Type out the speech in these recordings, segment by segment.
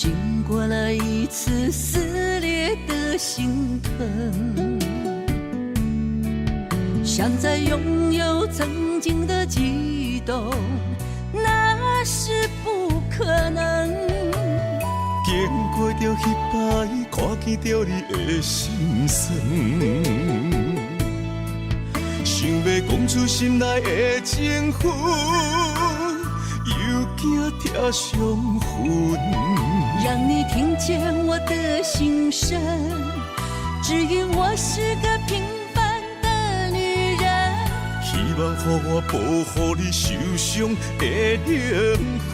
经过了一次撕裂的心疼，想再拥有曾经的悸动，那是不可能。经过着彼摆，看见着你的心酸，想要讲出心内的情绪，又惊贴伤痕。让你听见我的心声，只因我是个平凡的女人。希望予我保护你受伤的灵魂。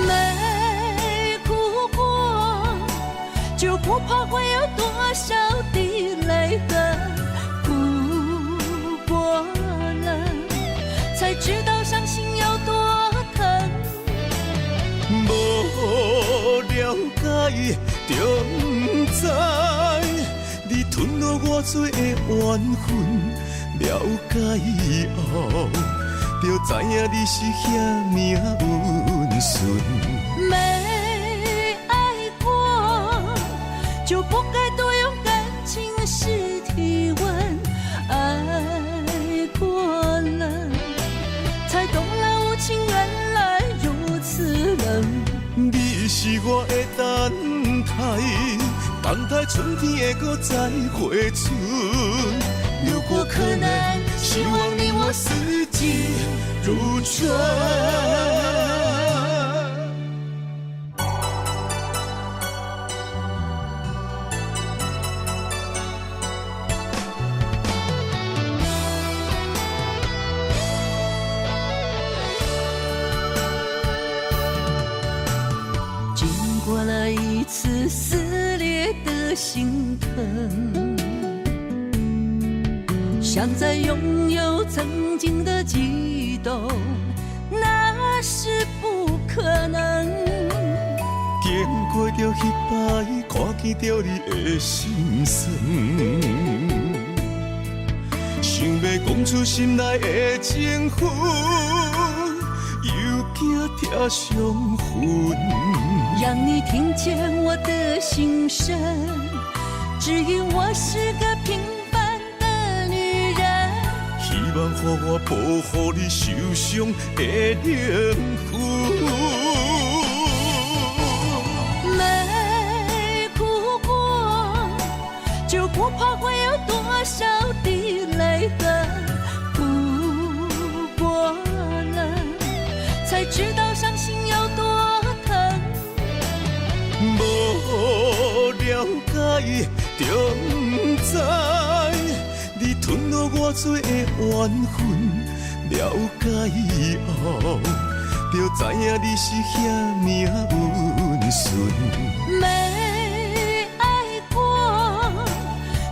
没哭过，就不怕会有多少滴泪痕。哭过了，才知道伤心有多疼。无了解，就不知你吞落偌多的缘分。了解以后，就知影你是遐命温顺。没爱过，就不该多用感情试体温。爱过了，才懂了无情原来如此冷。你是我的等待春天会再回春。如果可能，希望你我四季如春。经过了一次撕裂的心疼，想再拥有曾经的悸动，那是不可能。经过着彼摆，看见着你的心酸，想要讲出心内的情绪，又惊贴伤痕。让你听见我的心声，只因我是个平凡的女人。希望予我保护你受伤的灵魂。没哭过，就不怕会有多少滴泪痕。哭过了，才知道伤心有多疼。无了解，就不知你吞落偌多的缘分。了解以后，就知影你是遐命温顺。没爱过，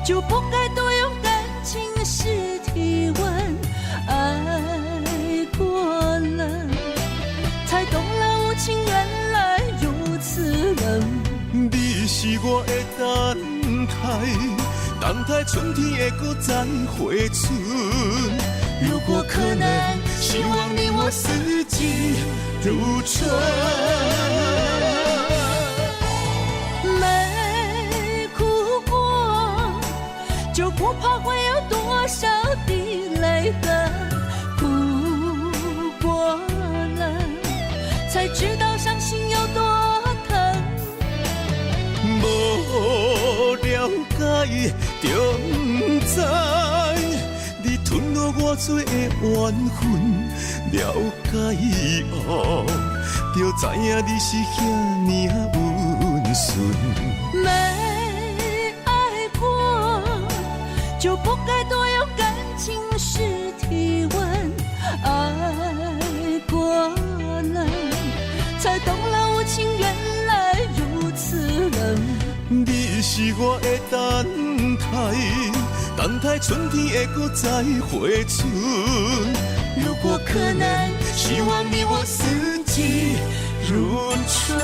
就不该多用感情试体温。爱过了，才懂了无情原来如此冷。你是我的等待春天会再回春。如果可能，希望你我四季如春。没哭过，就不怕会有多少滴泪痕。哭过了，才知道伤心有多疼。无了解，就不知你吞落偌多的缘分。了解以后，就知影你是遐命温顺。没爱过，就不该多用感情试体温。爱过了，才懂了无情原来如此冷。你是我的等待春天会再回春。如果可能，希望你我四季如春。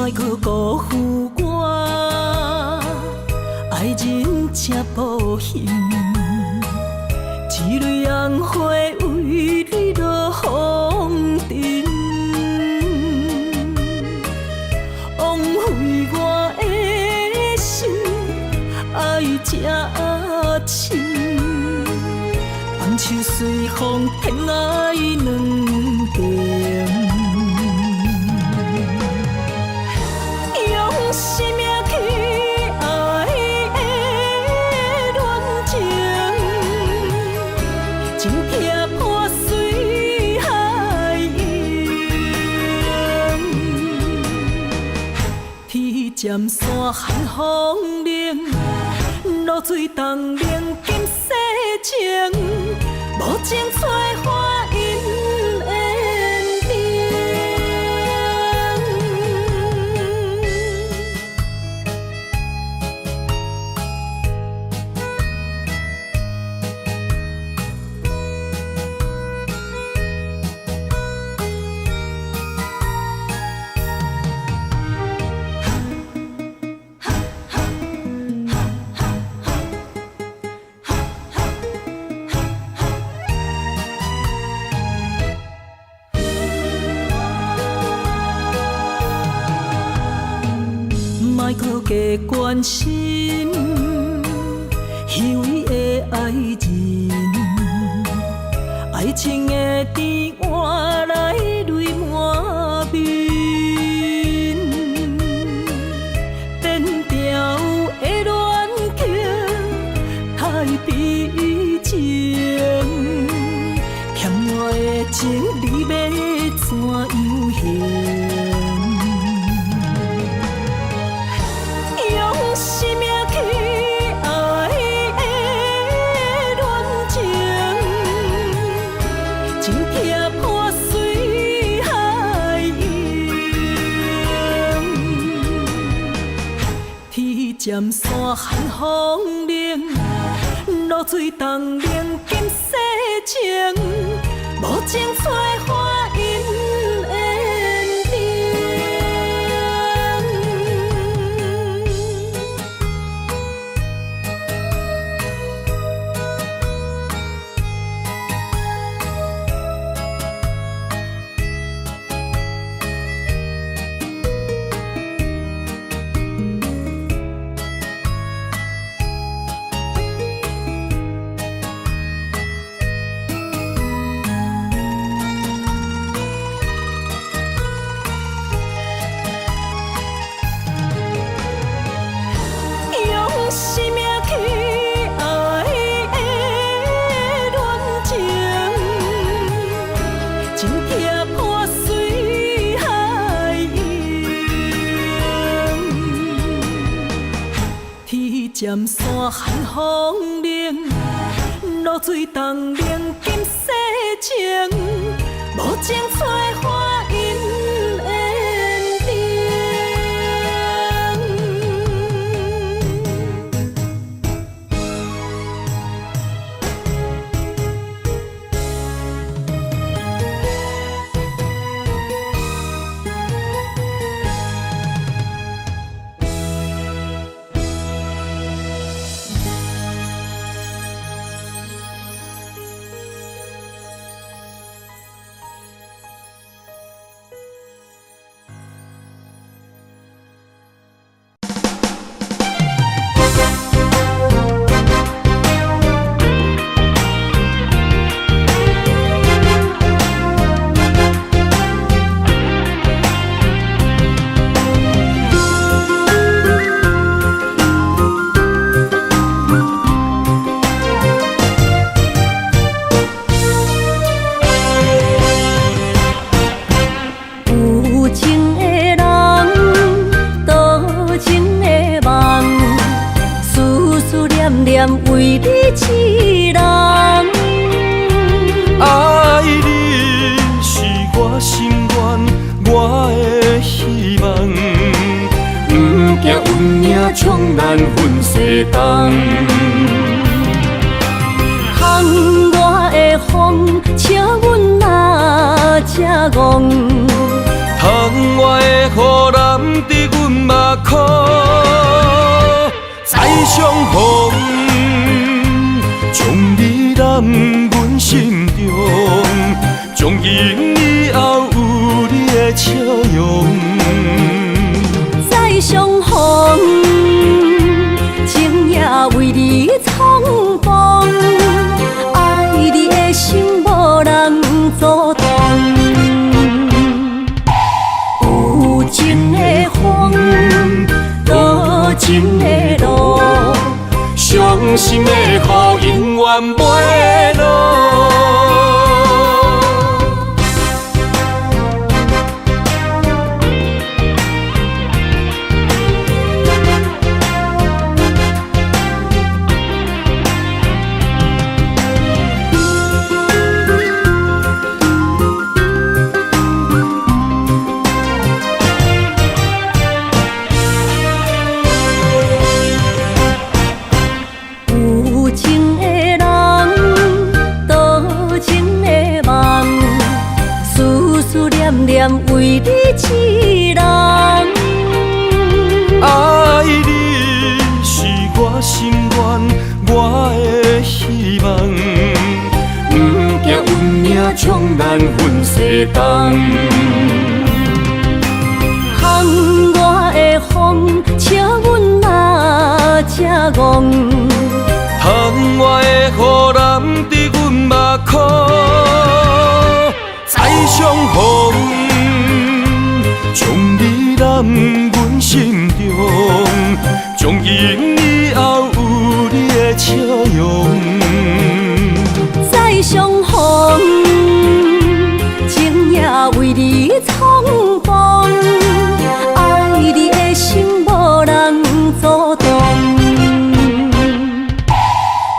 莫搁辜负我，爱人正无幸，一蕊红花为你落风尘，枉费我的心爱这深，放手随风偏爱两边。生命去爱的恋情，情拆破随海涌，天渐山寒风冷，露水冻凝今世情，无情催花因缘定。莫搁加关心虚伪的爱人，爱情的甜换来泪满面，变调的恋情太悲情，欠我的情你要怎样还？生命去爱的恋情，情拆破随海涌，天渐山寒风冷，露水冻凝今世情，无情催花因缘定。生命去爱的恋情，情拆破随海涌，天渐山寒风冷，露水冻凝今世情，无情催花因缘定。为你痴人，爱你是我心愿，我的希望。不惊运命冲咱分西东，窗外的风笑阮哪只戆，窗外的雨淋伫阮目眶，再相逢，将你揽阮心中，从今以后有你的笑容。再相逢，情也为你冲动，爱你的心无人阻挡。有情的风，多情的路，伤心的雨永远袂落。为你一人，爱你是我心愿，我的希望，不惊运命将咱分西东。巷外的风，笑阮哪这戆？窗外的雨淋伫阮目眶，再相逢。将你揽阮心中，从今以后有你的笑容。再相逢，情也为你冲动，爱你的心无人阻挡。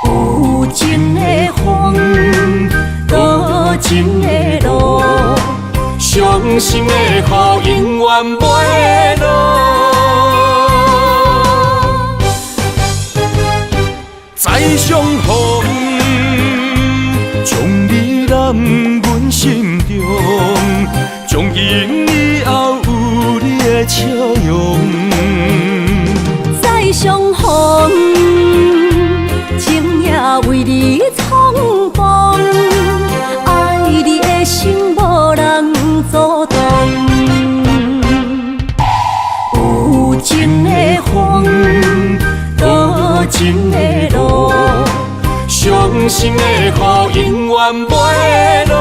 有情的风，多情的路，伤心的雨永远袂落。再相逢，将你揽阮心中，从今以后有你的笑容。再相逢，情也为你冲动，爱你的心无人阻挡。有情的风，多情的路，伤心的雨永远袂落。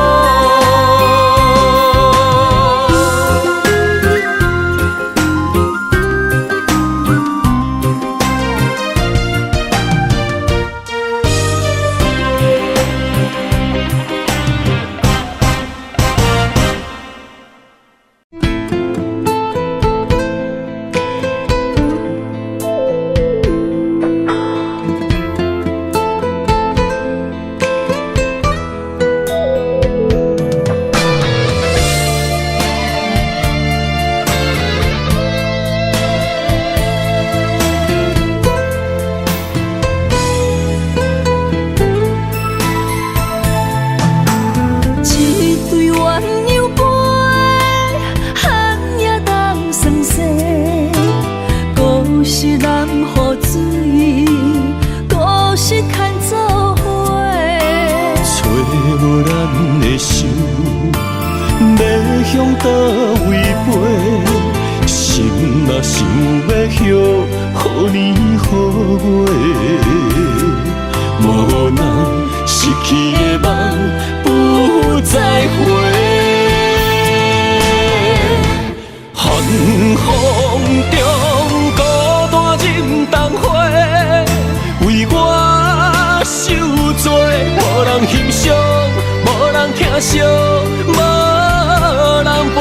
向倒位飞，心若想要许你予我，无奈失去的梦不再回。寒风中孤单忍冬花，为我受罪，无人欣赏，无人疼惜，无人陪。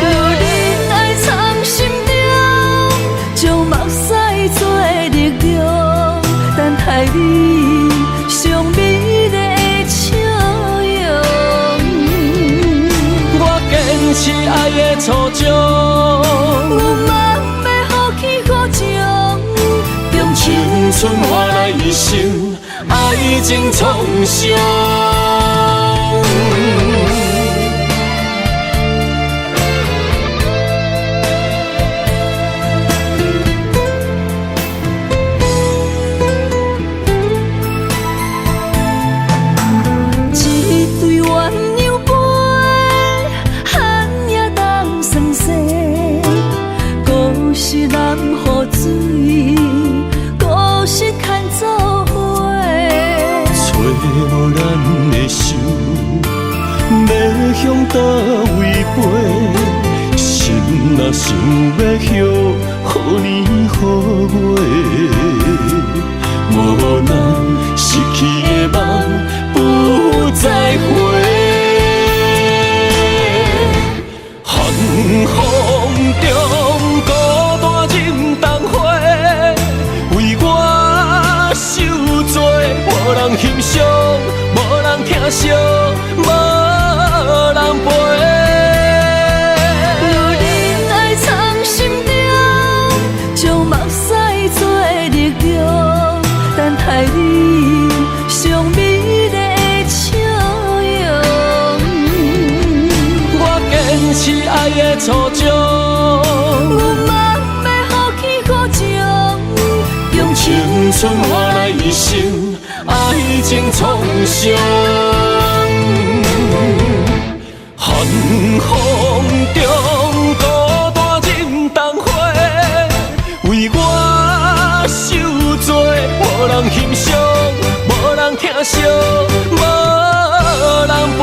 有人爱藏心中，将目屎做力量，等待你上美丽的笑容。我坚持爱的初衷，有梦要放弃苦情，用青春换来一生爱情创伤。无咱的手，要向倒位飞？心若想要许予年予月，无咱失去的梦不再回。寒风中孤单忍冬花，为我受罪，无人欣赏，无人疼惜，无人陪。若忍爱藏心中，将目屎做力量，等待你上美丽的笑容。我坚持爱的初衷，我嘛要放弃苦情，用青春换来一生爱情创伤。寒风中孤单忍冬花，为我受罪，无人欣赏，无人疼惜，无人陪。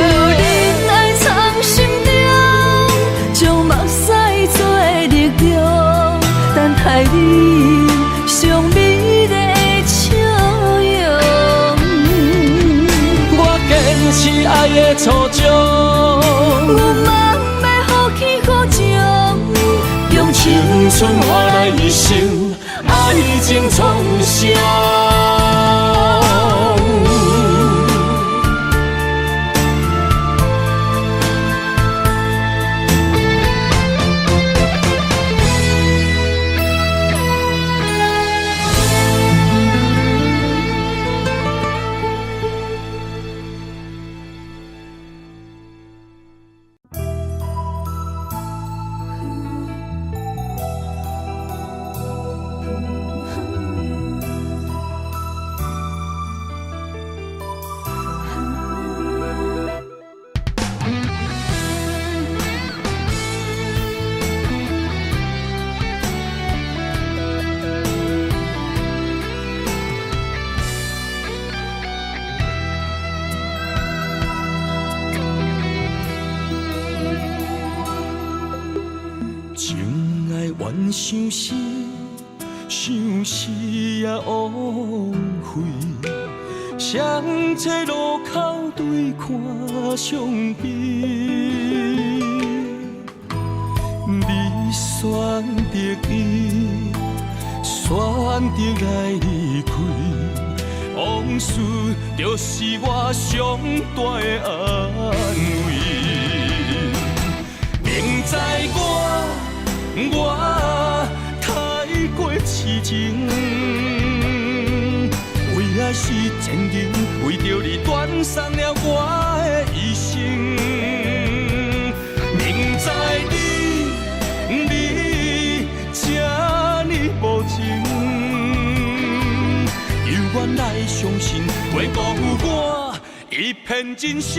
若忍爱藏心中，将目屎做力量，等待你上美丽的笑容。我坚持爱的初衷，我嘛要放弃苦情，用青春换来一生爱情创伤。情爱怨相思，相思也枉费。相册路口对看伤悲，你选择伊，选择来离开，往事就是我上大的安慰。明知我太过痴情，为爱是前人，为着你断送了我的一生。明知你这呢无情，犹原来相信会辜负我一片真心。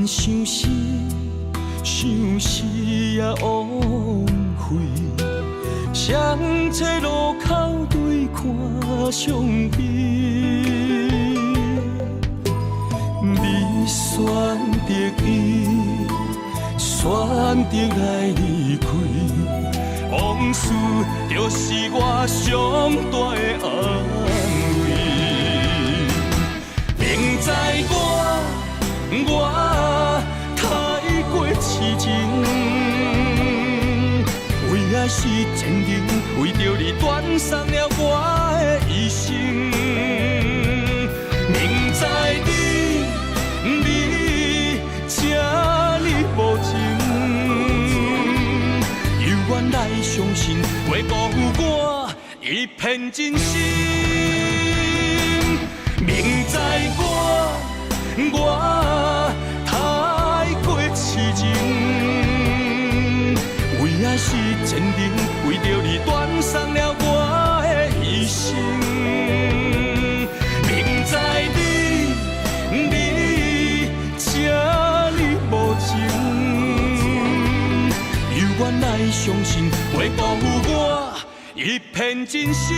相思，相思也枉费。相册路口对看伤悲，你选择伊，选择来离开，往事就是我上大的安慰。明知我太过痴情，为爱是前人，为着你断送了我的一生。明知你这呢无情，相信会保护我一片真心。明知我太过痴情，为的是坚定，为着你断送了我的一生。明知你这呢无情，犹原来相信会保护我一片真心。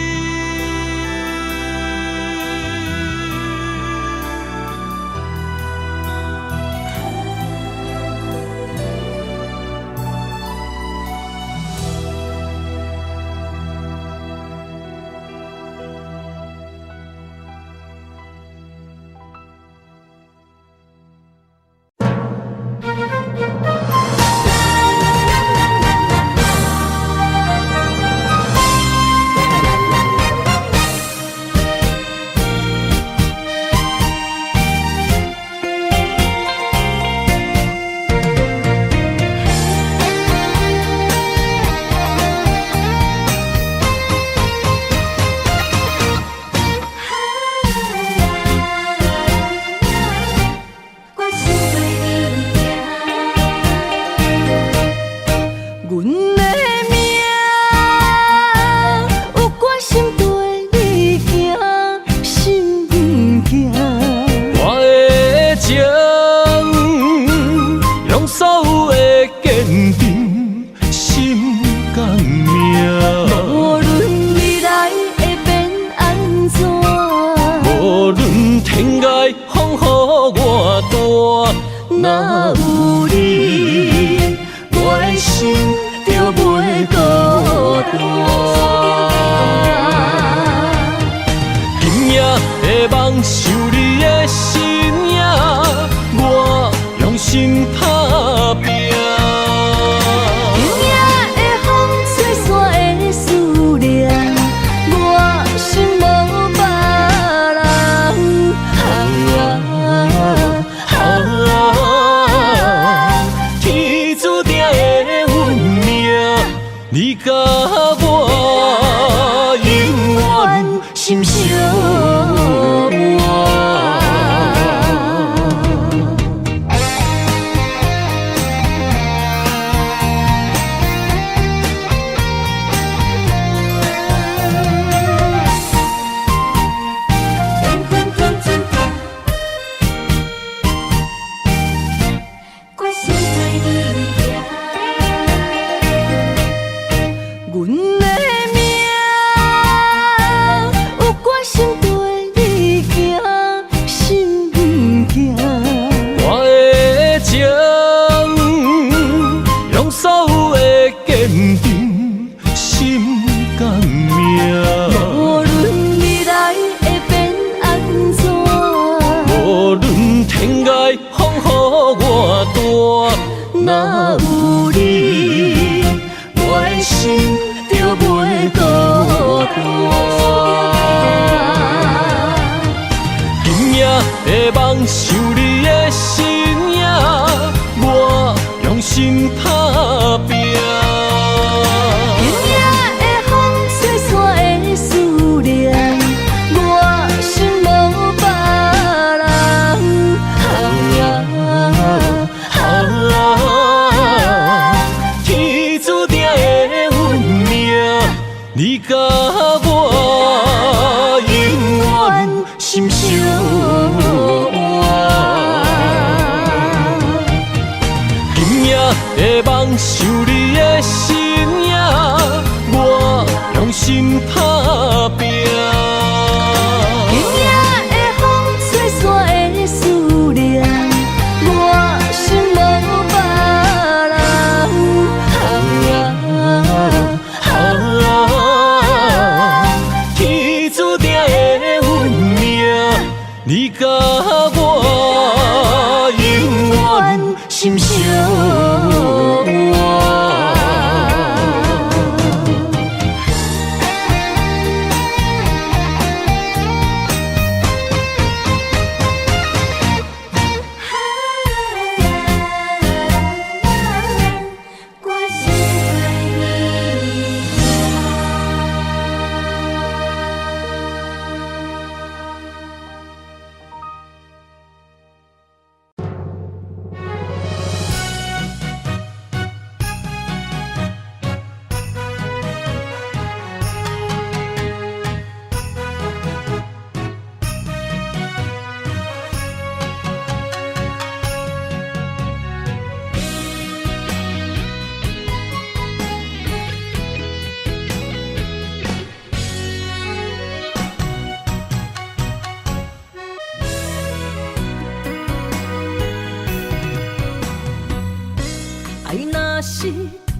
爱若是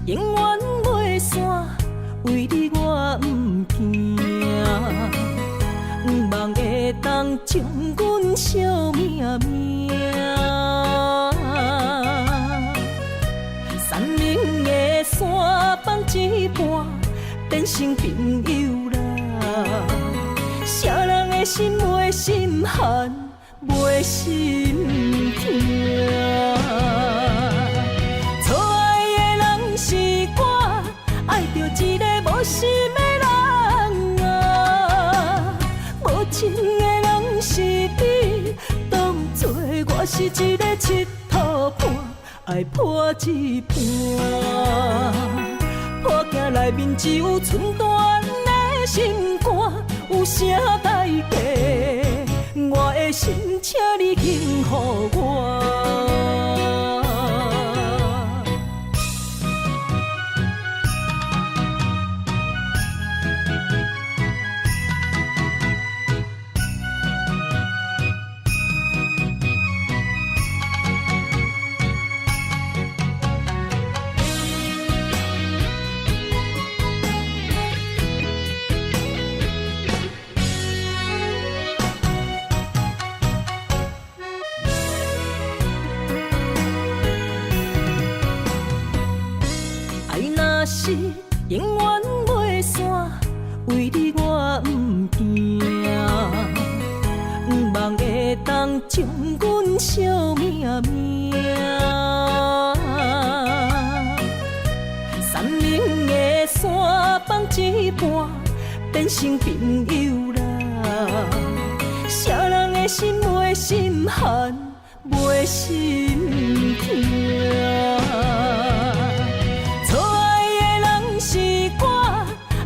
永远袂散，为你我不惊，不望会当将阮惜命命。山明的山放一半，变成朋友啦。啥人的心袂心寒，袂心痛。错爱的人是我，爱着一个无心的人啊。无情的人是你，当作我是一个佚佗伴，爱破一半。破镜内面只有寸断的心肝，有啥代价？我的心，请你幸予我。是永远袂散，为你我不惊，不望会当将阮惜命命。山明的山放一半，变成朋友啦。啥人的心袂心寒，袂心痛。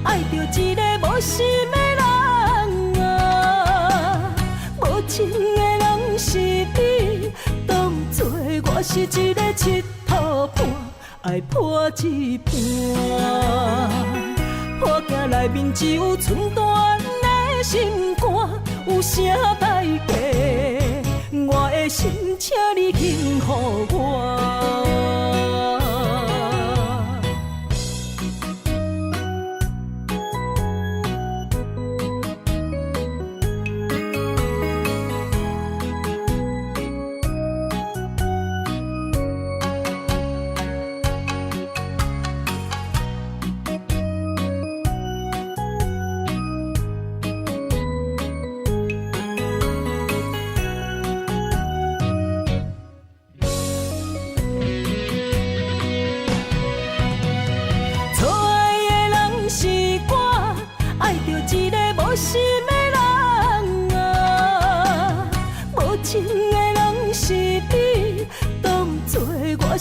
爱着一个无心的人啊，无情的人是你，当作我是一个佚佗伴，爱破一半。破镜内面只有寸断的心肝，有啥代价？我的心，请你幸予我。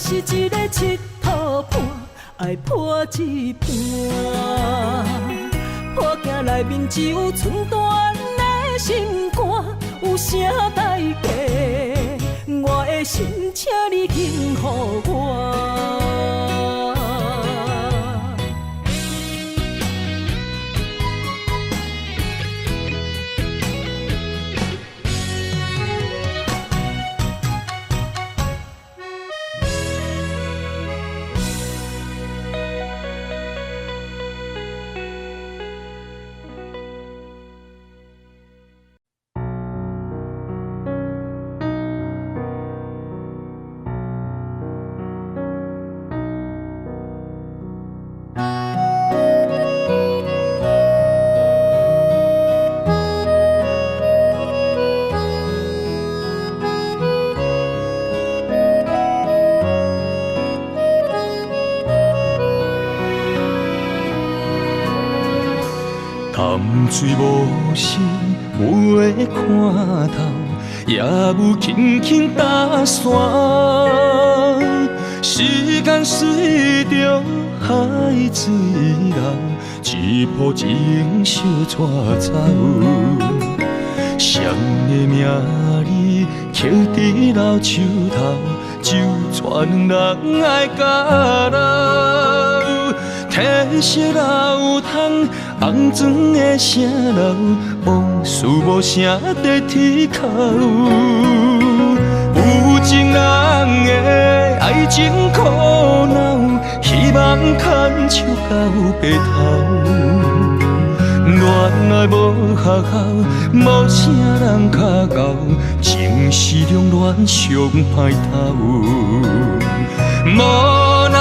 是一个佚佗伴，爱破一半。破镜内面只有寸断的心肝，有啥代价？我的心，请你幸予我。淡水无声，袂看透，也有轻轻打散。时间随着海水流，一步情相带走。谁的名字刻在老树头，就全人爱甲老。褪色老窗，红砖的城楼，往事无声在天口。有情人的爱情苦难。希望牵手到白头。恋爱无学校，无啥人较敖，情是两恋上歹头。无奈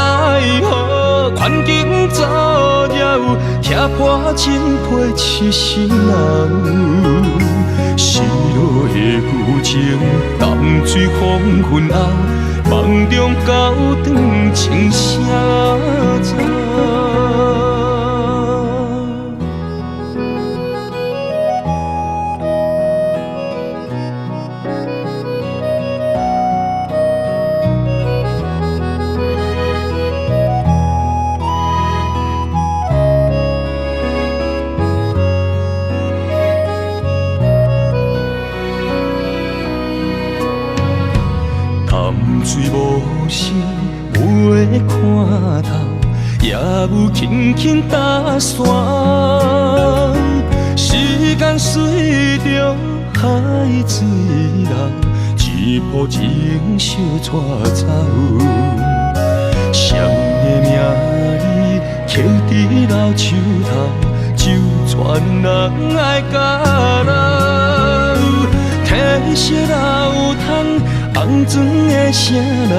何，环境左右，倚破真配痴心人。失落的旧情，淡水黄昏后，梦中高长情声走。水无声，袂看透，也有轻轻打散。时间随着海水流，一步情小带走。谁的名字刻在老树头，就全人爱甲老。褪色老窗。红砖的城楼，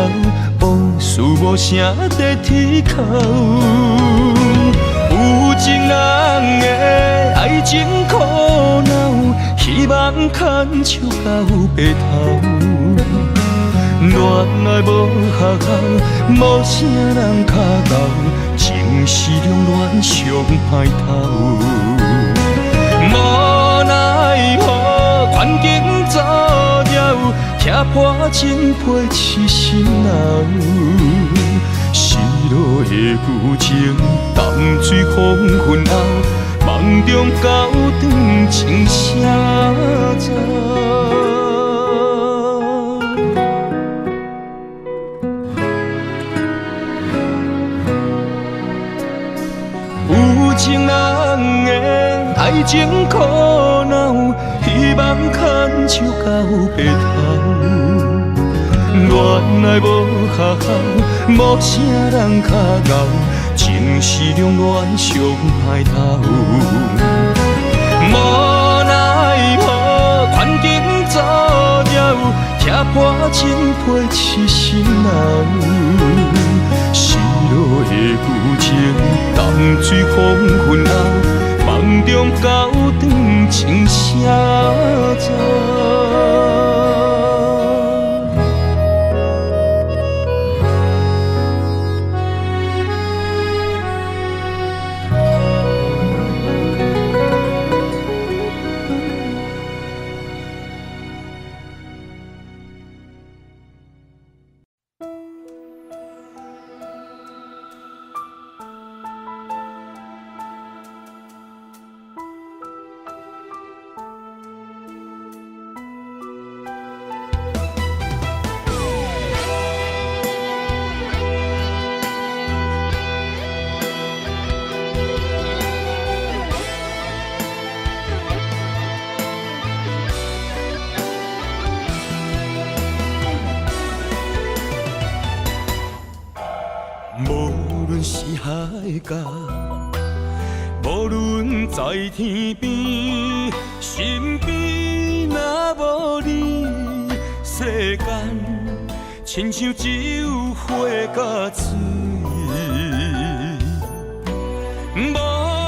往事无声在天口。有情人的爱情苦恼，希望牵手到白头。恋爱无学校，无啥人较敖，情是两恋上歹头。无奈何，环境左右。倚破真配痴心人，失落的旧情，淡水黄昏后，梦中高长情声走。有情人的爱情苦恼，希望牵手到白头。恋爱无学校，无啥人较敖，情是两恋上歹头。无奈何，环境左右，倚破真配痴心人。失落的旧情，淡水黄昏后，梦中高长情声走。无论是海角，无论在天边，身边若无你，世间亲像只有火甲水。无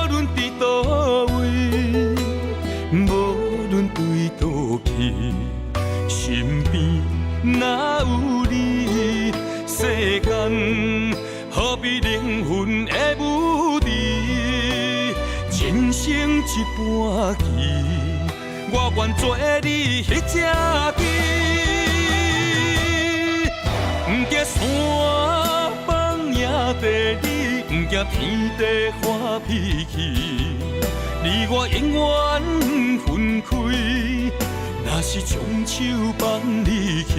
论伫倒位，无论对倒去，身边若有你，世间。何必灵魂的舞池，人生一半棋，我愿做你迄只棋。不惊山崩也地理，不惊天地发脾气，你我永远分开。若是将手放离去，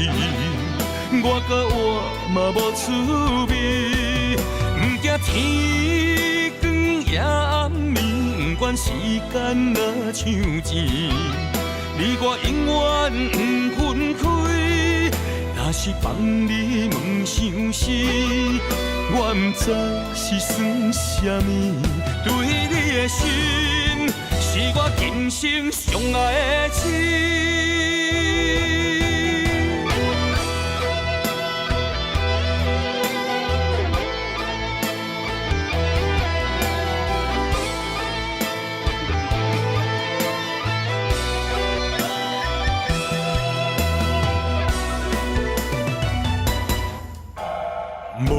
我甲我嘛无趣味。不惊天光也暗暝，不管时间若像钱，你我永远不分开。若是放你问相思，我不知是算什么，对你的心是我今生上爱的情。无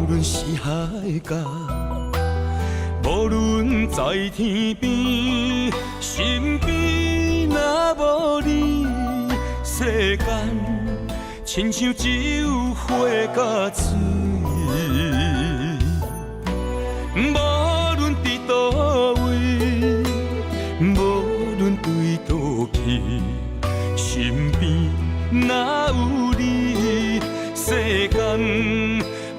论是海角，无论在天边，身边若无你，世间亲像只有火甲水。无论伫倒位，无论对倒去，身边若有你，世间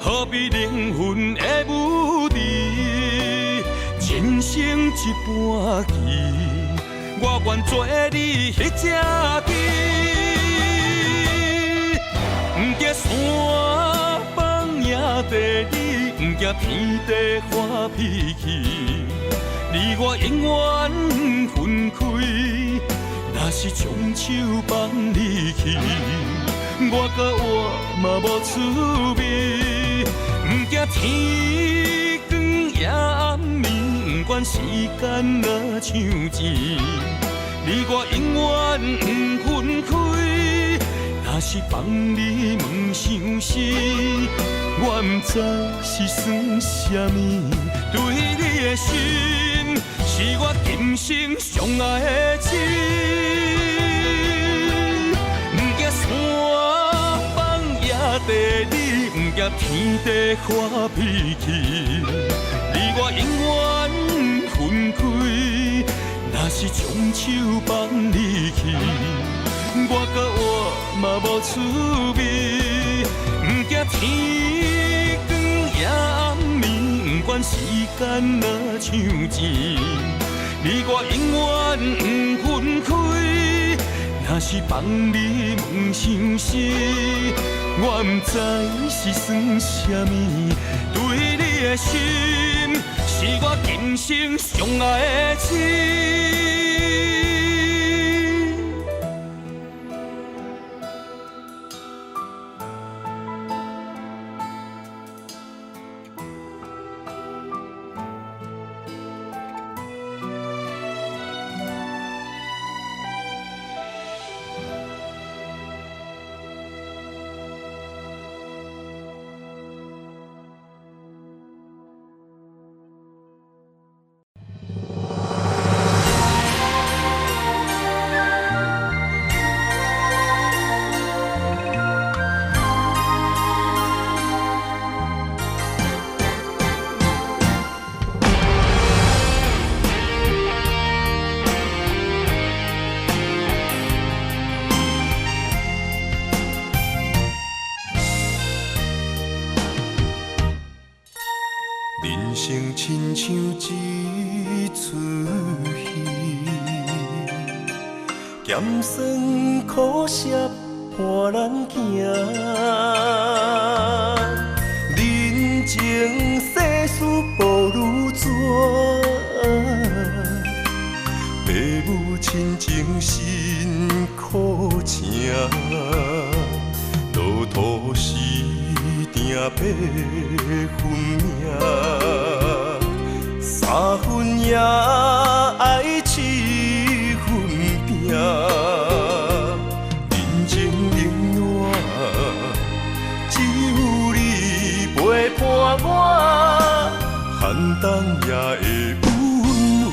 何必灵魂的舞池，人生一半棋，我愿做你迄只棋。不惊山崩也地理，不惊天地发脾气，你我永远分开。若是将手放你去，我甲我嘛无趣味。不惊天光也暗暝，不管时间若像钱，你我永远不分开。若是放你问伤心，我不知是算什么，对你的心是我今生上爱的情。不惊山崩也地理，不惊天地发脾气，你我永远分开。若是将手放你去，我甲我嘛无趣味。不惊天光也暗暝，不管时间若像钱，你我永远不分开。若是放你问伤心，我不知是算什么，对你的心是我今生上爱的情。人生亲像一出戏，咸酸苦涩伴咱行。人情世事无如纸，父母亲情辛苦情，路途是定八分命，三分也爱七分拼。人情冷暖，只有你陪伴我，寒冬也会温暖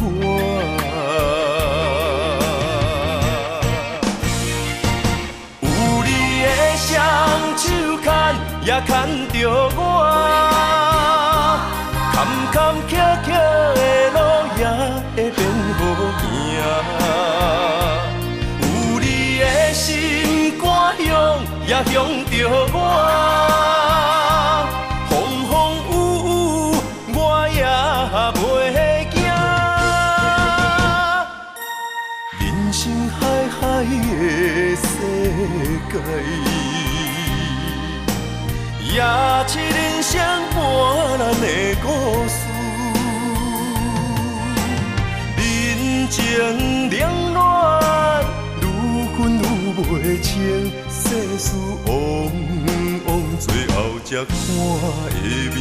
我。有你的双手牵，也牵着我，坎坎坷坷的路也会变好行。有你的心肝乡，也乡着我，风风雨雨我也袂惊。人生海海的世界，也是人双伴咱的故事。人情冷暖，愈分愈袂清，世事往往最后才看会明。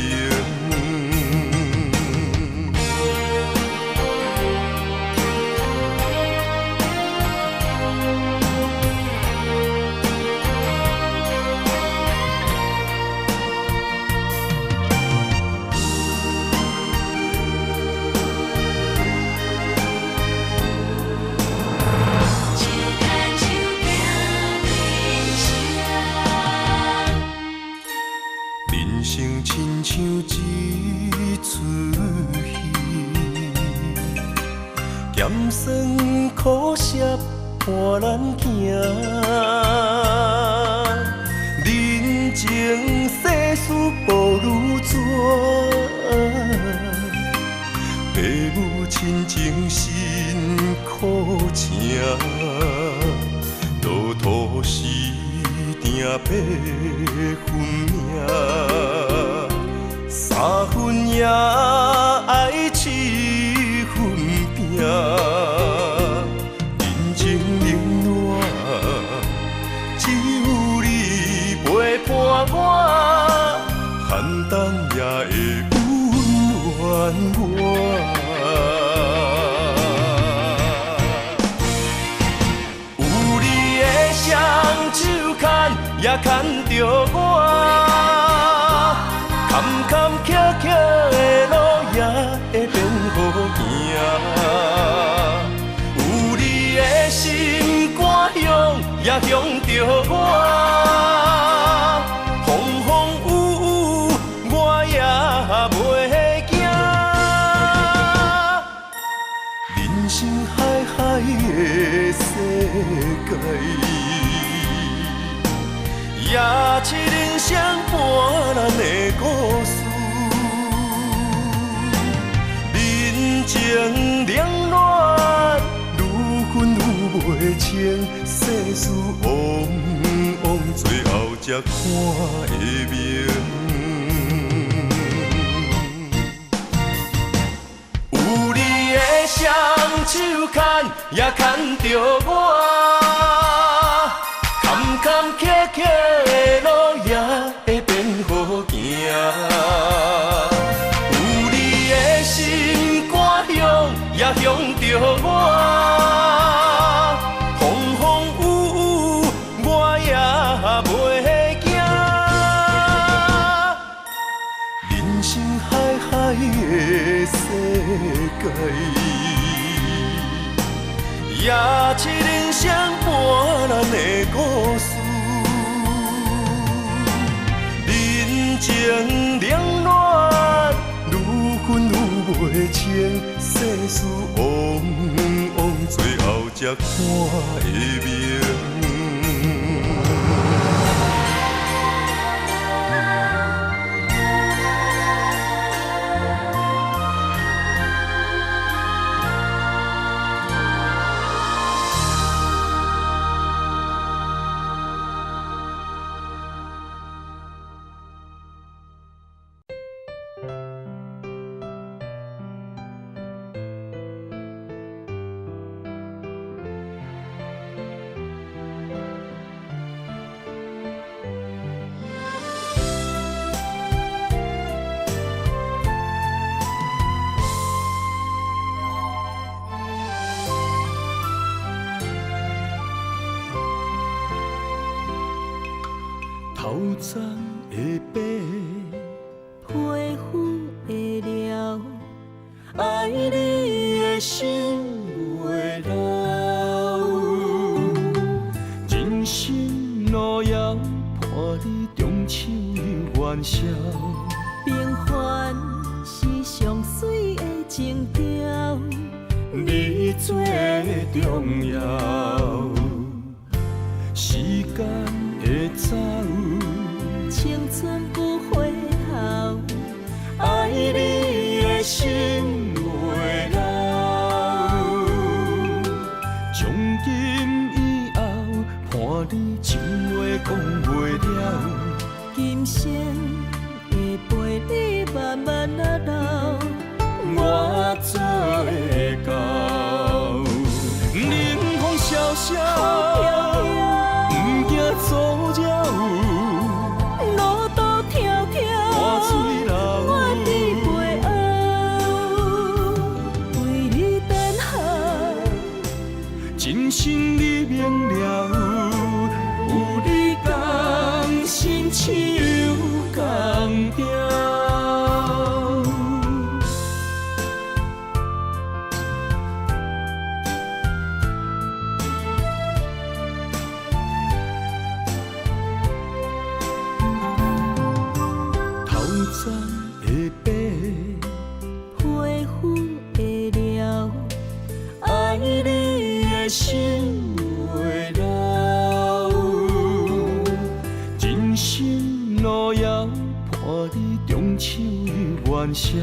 亲像一出戏，咸酸苦涩伴咱行。人情世事无如纸，父母亲情辛苦请，路途是定八分命。三分也爱七分拼，人情冷暖，只有你陪伴我，寒冬也会温暖我。有你的双手牵，也牵着我。坎坎坷坷的路也会变好行，有你的心肝向也向着我，风风雨雨我也袂惊。人生海海的世界。也七人相伴咱的故事，人情冷暖，愈分愈袂清，世事往往最后才看会明。有你的双手牵，也牵着我。坎坎坷坷的路也会变好行，有你的心肝向也向着我，风风雨雨我也袂惊。人生海海的世界。也七人相伴咱的故事，人情冷暖，愈分愈袂清，世事往往最后才看会明。头鬃的白，皮肤的了，爱你的心袂老。人生路遥，伴你中秋又元宵。平凡是上水的情调，你最重要。时间会走，青春不回头，爱你的心袂老。从今以后，伴你情话讲袂了，今生的陪会白，恢复会了，爱你的心袂老。人生路遥，伴你中秋元宵。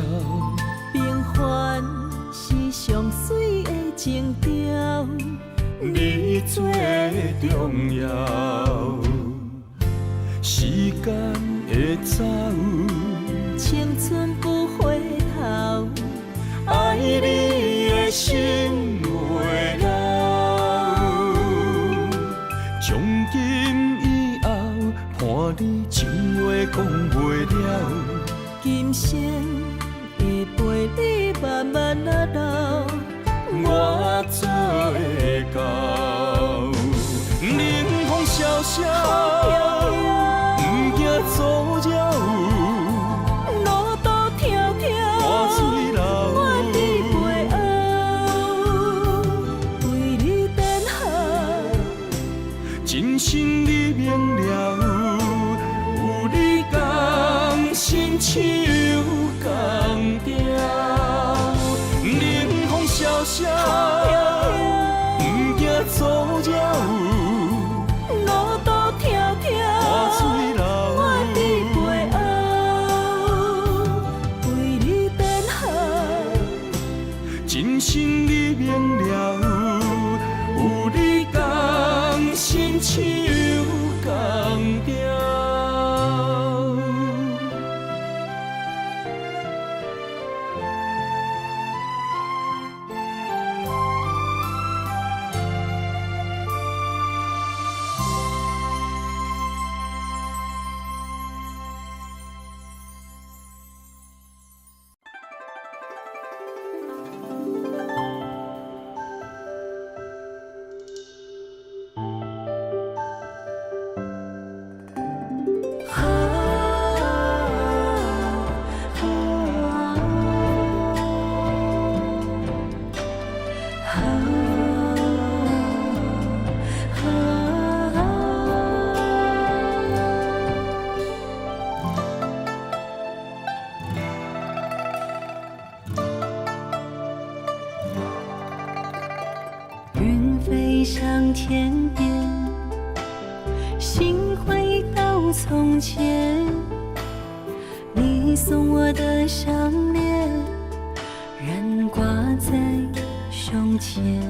平凡是上水的情调，你最重要。时间会走，青春不回头，爱你的心袂老。从今以后，伴你情话讲袂了。今生会陪你慢慢啊老，我做会到。冷风萧萧，不惊阻扰。路途迢迢，汗水流，我伫背后，为你等候。真心你明了，有你同心手同调。冷风萧萧，不惊阻扰。路途迢迢，汗水流，我伫背后，为你等候。真心你明了，有你同心手同调。云飞上天边，心回到从前。你送我的项链，仍挂在胸前，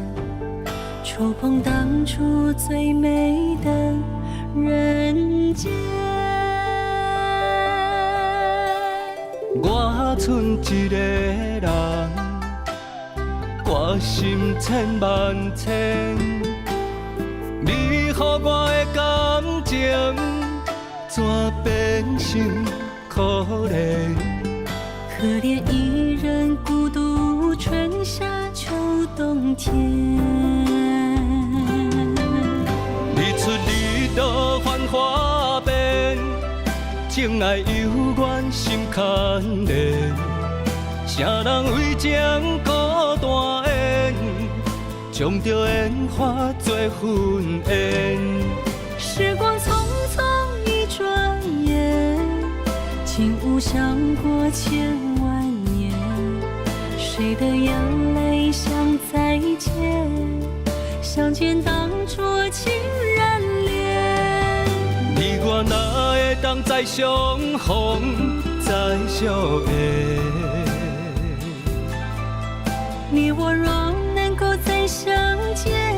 触碰当初最美的人间。我剩一个人，挂心千万千。你予我的感情，怎变成可怜？可怜一人孤独，春夏秋冬天。日出日落繁华变，情爱犹原心牵连。啥人为情孤单缘，将着烟花做婚宴。时光匆匆一转眼，竟无想过千万年。谁的眼泪像再见，相见当初情人恋。你我哪会当再相逢再相爱？你我若能够再相见，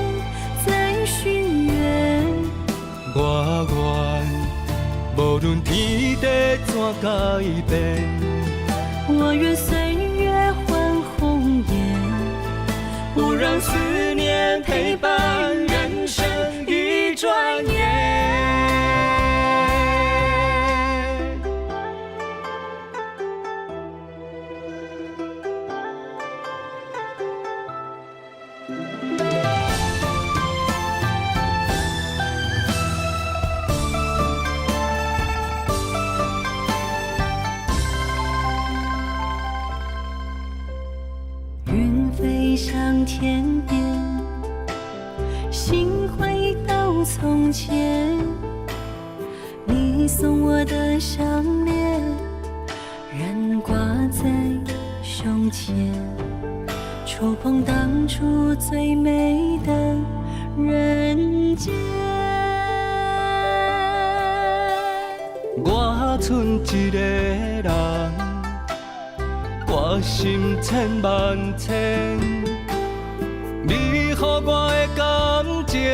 再许愿，我愿无论天地怎改变，我愿岁月换红颜，不让思念陪伴人生一转眼。云飞上天边，心回到从前。你送我的项链，仍牵挂在胸前，触碰当初最美的人间。我剩一个人，挂心千万千，你予我的感情，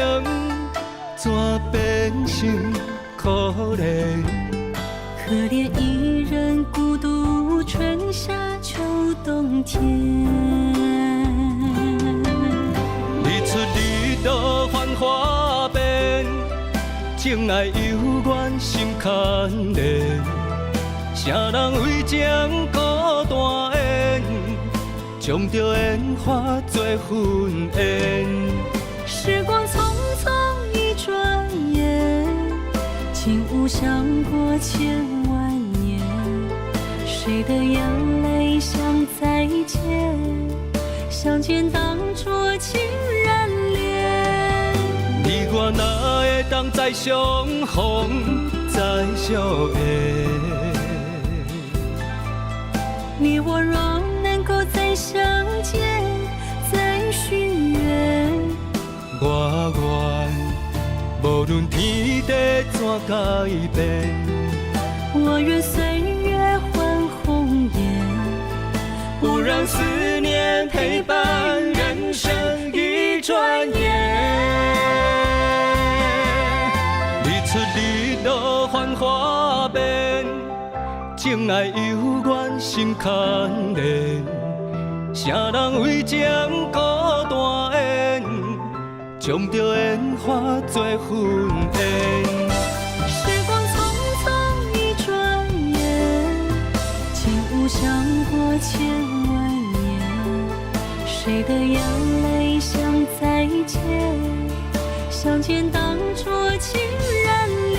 怎变成可怜？可怜一人孤独，春夏秋冬天。日出日落繁华变，情爱犹原心牵连。啥人为情孤单缘，将着烟花做婚宴。时光匆匆一转眼，竟无想过千万年。谁的眼泪像再见，相见当作情人恋。你我哪会当再相逢，再相爱？你我若能够再相见，再许愿，我愿无论天地怎改变，我愿岁月换红颜，不让思念陪伴人生一转眼。日出日落繁华变，情爱犹原心牵连。啥人为情孤单缘，将着烟花做婚宴。时光匆匆一转眼，竟无想过千万年。谁的眼泪像再见，相见当作情人恋。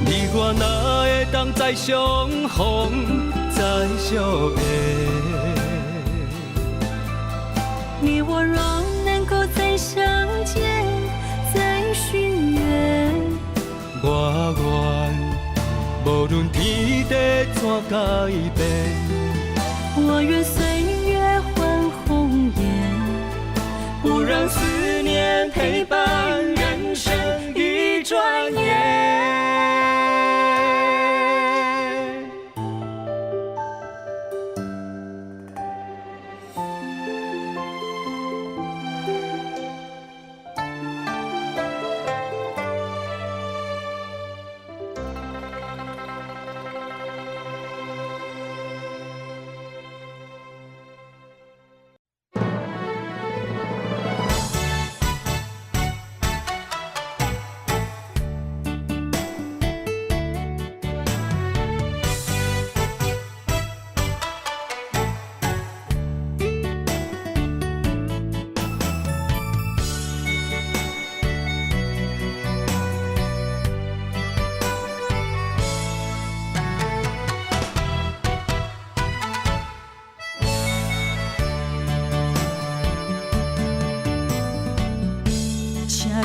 你我哪会当再相逢，再相爱？你我若能够再相见，再许愿，我愿无论天地怎改变，我愿岁月换红颜，不让思念陪伴人生一转眼。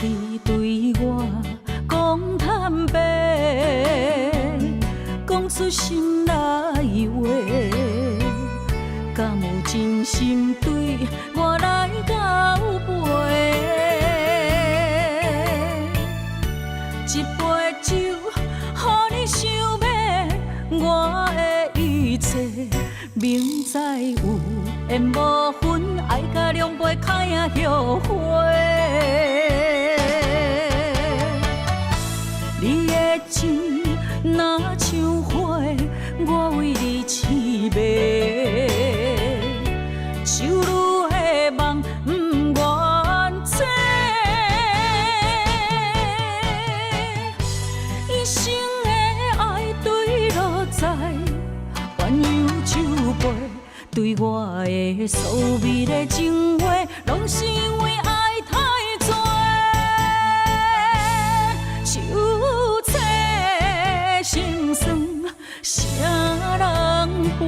你对我讲坦白，讲出心内话，敢有真心对我来交陪？一杯酒，予你想要我的一切，明知有缘无分，爱甲两杯开啊后悔。你的情若像花，我为你痴迷，酒女的梦不愿醒，一生的爱对落在鸳鸯酒杯，对我的所谓的情话，拢是因为爱太多。心酸，啥人陪？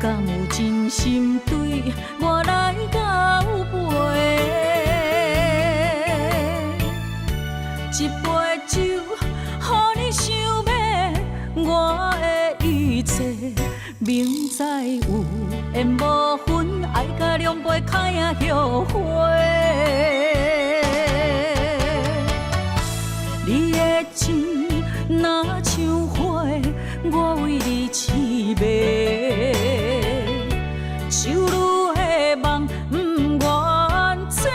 敢有真心对我来交陪？一杯酒，予你想要我的一切，明知有缘无分，爱甲两杯开啊后悔。你的情若像花，我为你痴迷，手愈的梦不愿切，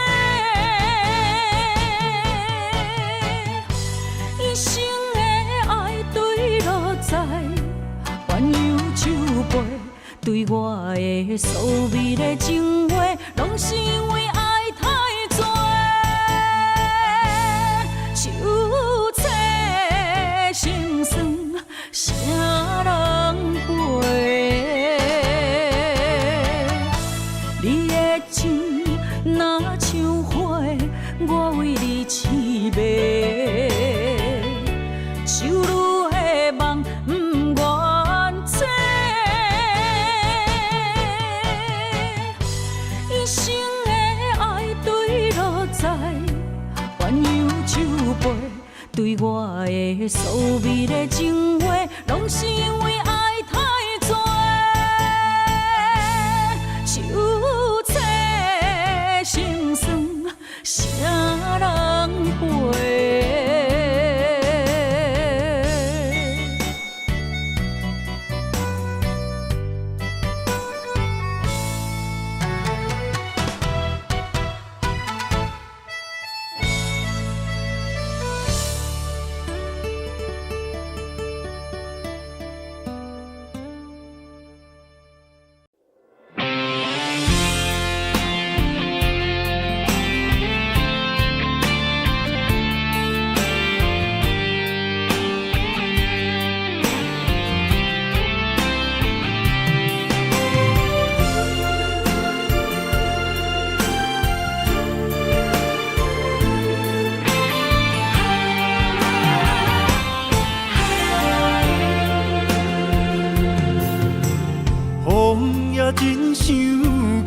一生的爱对落在鸳鸯酒杯，对我的所美的情话，拢是因为爱太多。手册心酸，啥人陪？你的情若像花，我为你痴迷，手愈的梦不愿切，一生的爱对落在鸳鸯酒杯，对我的所美的情话，拢是因为爱太多。手册心酸，啥人陪？风也真生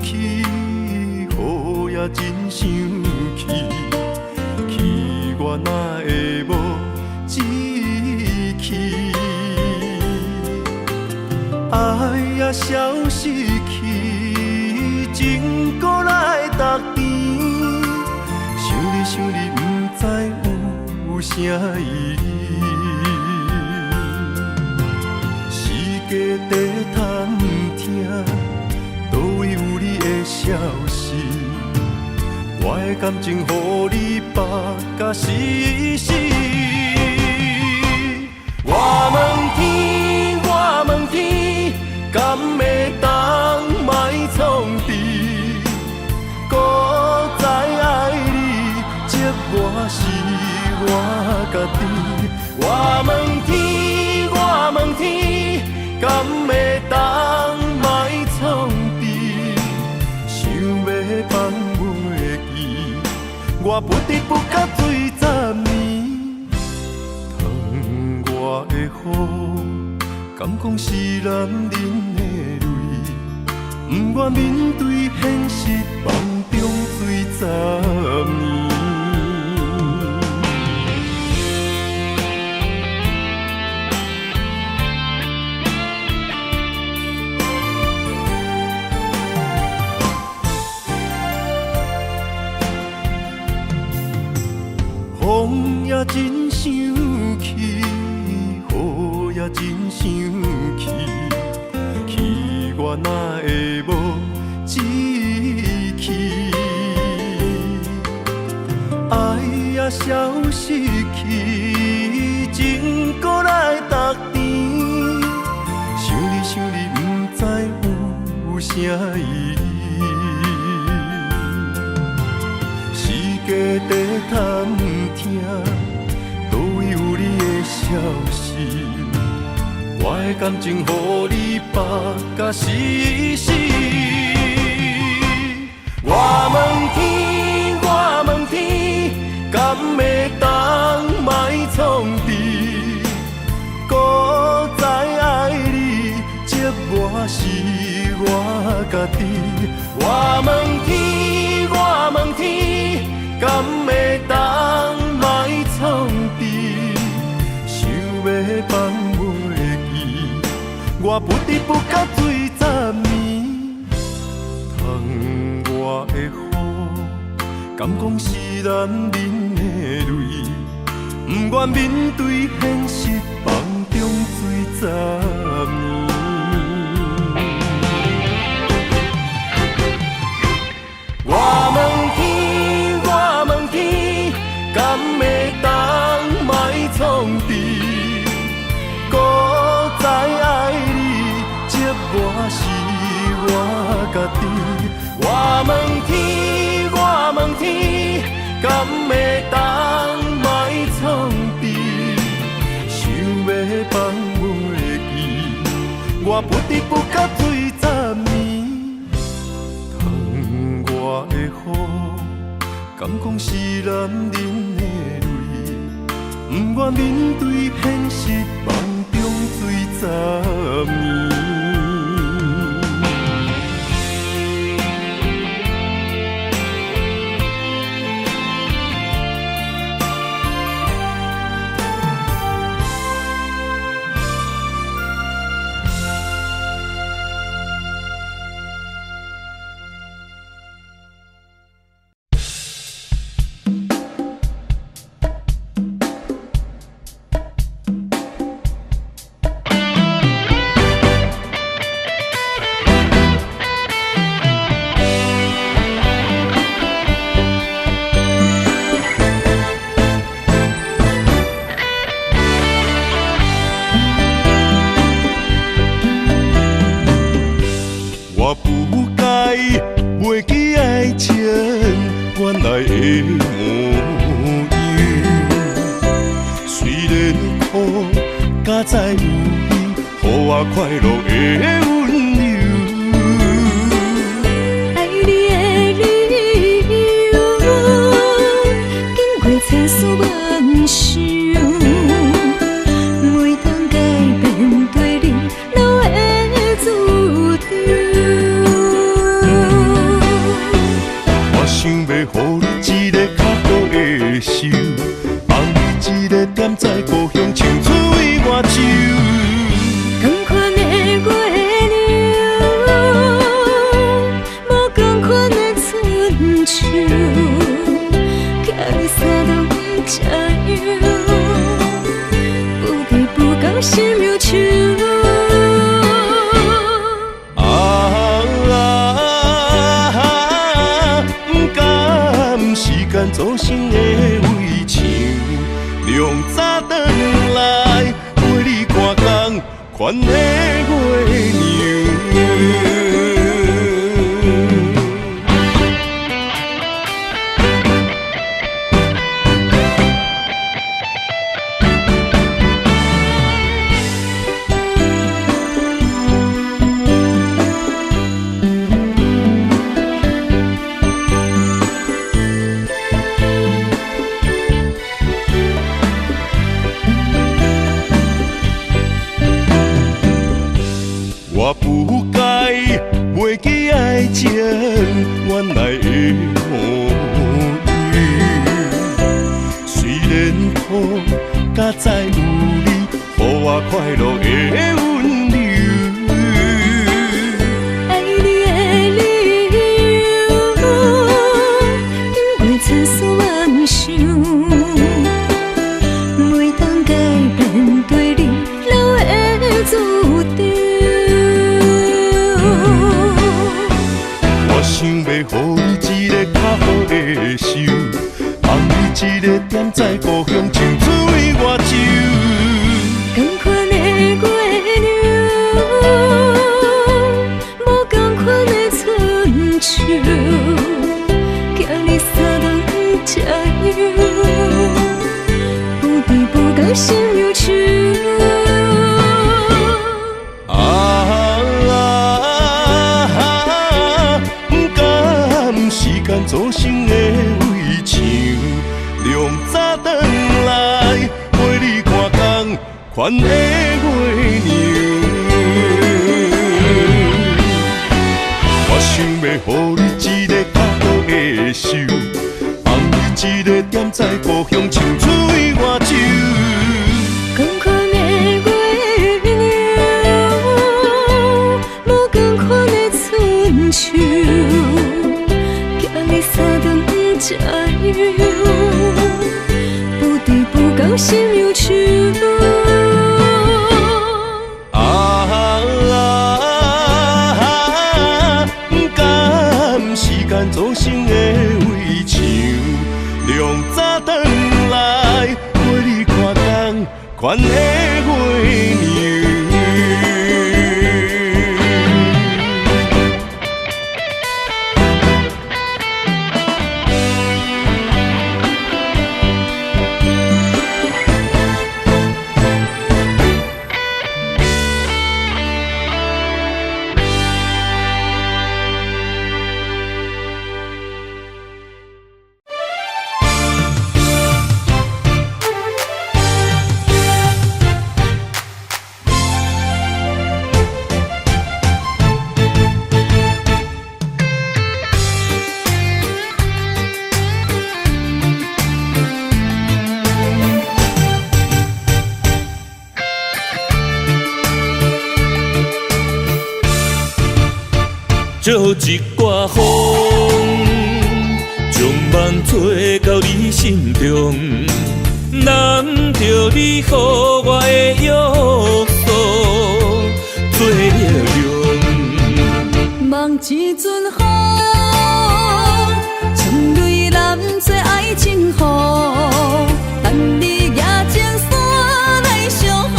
气，雨也真生气，气我哪会无志气？爱也消失去，情搁来逐甜。想你，不知有啥意义。世界地探听，倒位有你的消息？我的感情，予你绑甲死死。我问天，我问天，敢会当莫创治？搁再爱你，这我是我家己。我问天，我问天，敢会当莫创治？想要放袂记，我不得不甲水10年。窗外的雨，敢讲是男人的泪，不愿面对现实，梦中水10年。风也真生气，雨也真生气，气我哪会无志气？爱也消失去，情搁来逐甜。想你，不知有啥意义？世界地探听，倒位有你的消息？我的感情，予你绑甲死死。我问天，我问天，敢会当莫创治？搁再爱你，这我是家己。我问天，我问天，敢会当莫创治？想要放袂记，我不得不甲水10年。窗外的雨，敢讲是男人的泪？不愿面对现实，梦中水10年。我问天，我问天，敢会当莫创治？搁再爱你，折磨是我家己。我问天，我问天，敢会当莫创治？想要放袂记，我不得不甲水10年。窗外的雨，敢讲是男人的泪？不愿面对现实，梦中水10年。我不该袂记爱情原来的模样，虽然苦，加在有你，予我快乐的温柔。爱你的理由，经过千丝万绪，每当改变对你都会注定。想要予你一个较好的手，放你一个点在故乡，唱出我手。同款的月亮，无同款的春秋，叫你三冬吃药，不得不讲心忧愁。做成的围墙，凉早转来陪你看工，款的月娘。我不该袂记爱情原来的模样，虽然苦，加在有你，予我快乐的温柔。爱你的理由，经过千丝万绪，每当改变对你都会注定。想要予你一个较好的手，放你一个点在故乡，唱出我手。同款的月亮，无同款的春秋，叫你三冬吃药，不得不讲心忧愁。做成的围墙，凉早转来陪你看工，款的月娘。想要予你一个较好的受，放你一个点在故乡唱水外酒。光款的月亮，无同款的春秋，行你三顿加油，不离不讲心忧愁。祖先的围墙，亮早转来陪你看冬款的月娘。借一挂风，将梦吹到你心中，揽着你予我的约束，做了量。梦一阵风，将泪染做爱情雨，等你举前山来相逢。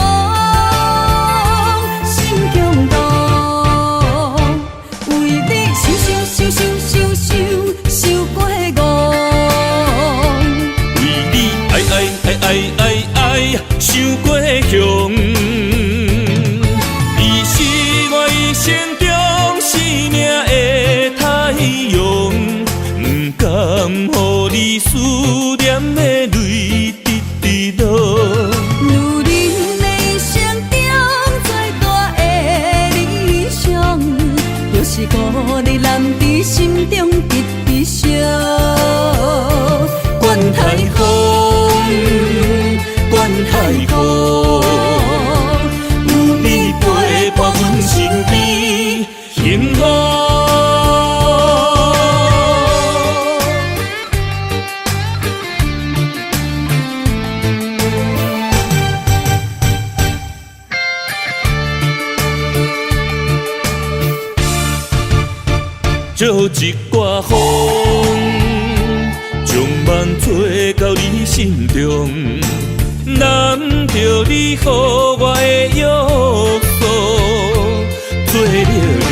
想过乡，你是我一生中生命的太阳，不甘予你思念的泪直直落。女人的心中最大的理想，就是孤日男伫心中直直烧。管太风。管太雨，有你陪伴阮身边，幸福。借一挂风，将梦吹到你心中。揽着你予我的约束，做了量。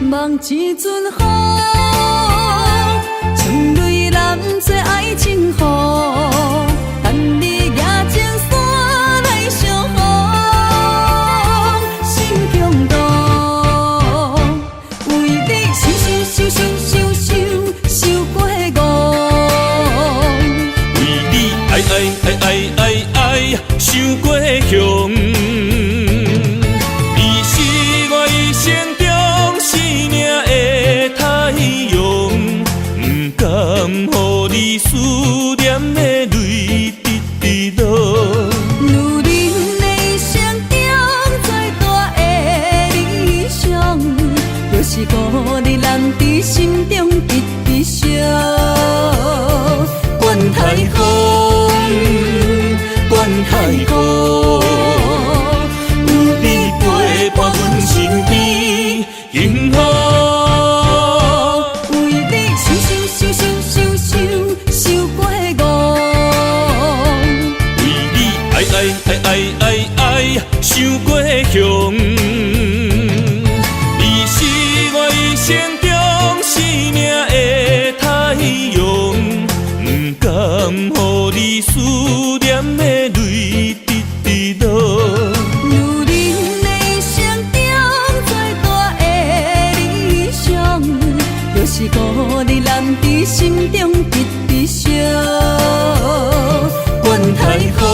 梦一阵风，将泪染做爱情雨，等你举前山来相逢。心中动，为你受过爱，想过乡，你是我一生中生命的太阳，不甘予你思念的泪直直落。女人的心中最大的理想，就是孤日男伫心中直直烧。管太风，管太雨，有你陪伴阮身边，幸福。为你受过为你爱，想过乡。你是我一生中生命的太阳，不甘予你思念的泪直直落。女人的心中最大的理想，就是孤日男伫心中直直烧。管太风，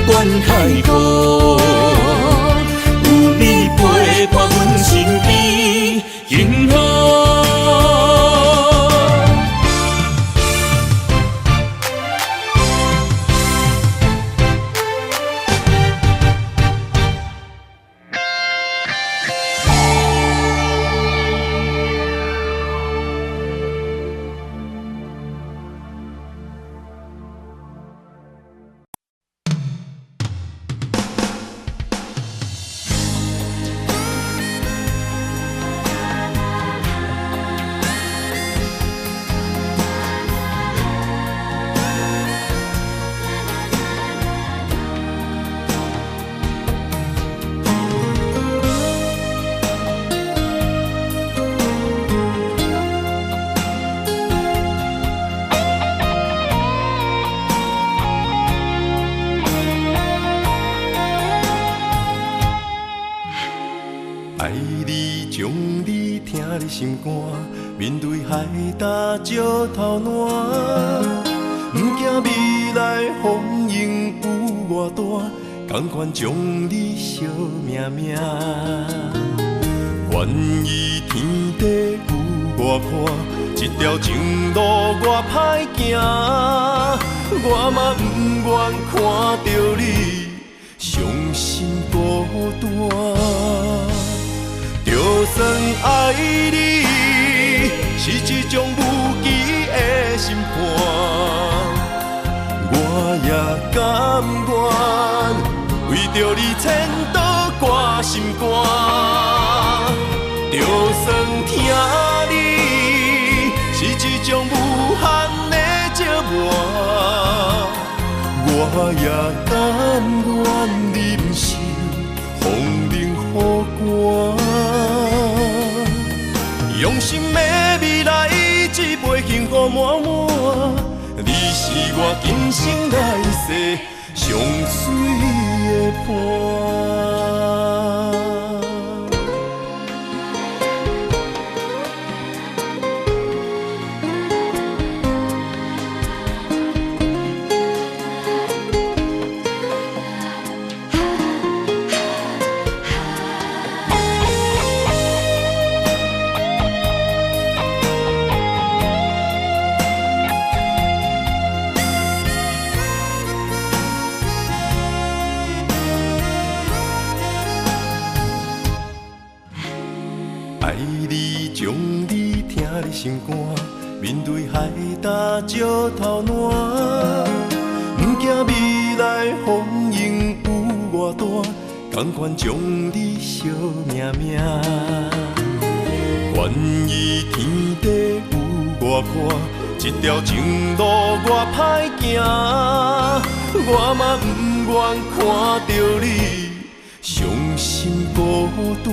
管太雨，有你陪伴阮身爱你，将你听你心肝，面对海大石头烂，不惊未来风雨有偌大，甘愿将你惜命命。愿意天地有我看，这条情路我歹行，我嘛不愿看到你伤心孤单。就算爱你是一种无期的审判，我也甘愿为着你牵倒挂心肝。就算听你是一种无限的折磨，我也甘愿忍受风冷雨寒。用心的未来，一杯幸福满满。你是我今生来世上水的伴。爱你，将你听你心肝，面对海大石头烂，不惊未来风雨有偌大，甘愿将你惜命命。愿意天地有我看，这条情路我歹行，我嘛不愿看到你伤心孤单。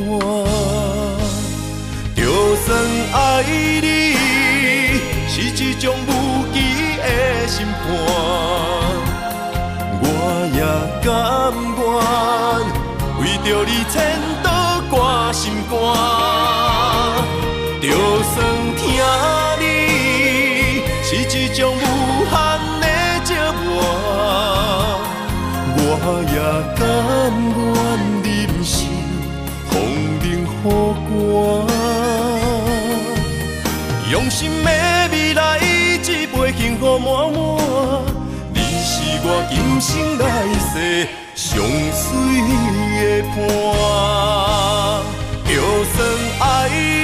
就算爱你是一种无期的审判，我也甘愿为着你牵倒挂心肝。就算听你是一种无限的折磨，我也甘愿忍受风冷雨寒。用心的未来，一杯幸福满满。你是我今生来世上水的伴。就算爱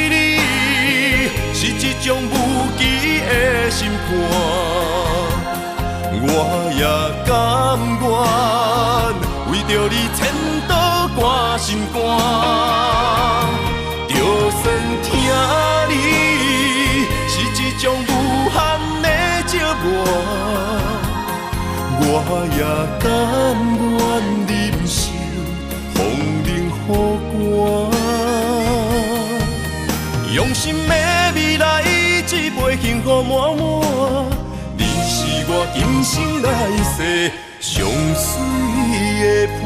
你是一种无期的审判，我也甘愿为着你牵倒挂心肝。就算听你是一种无限的折磨，我也甘愿忍受风冷雨寒。用心的未来，一杯幸福满满。你是我今生来世上水的伴。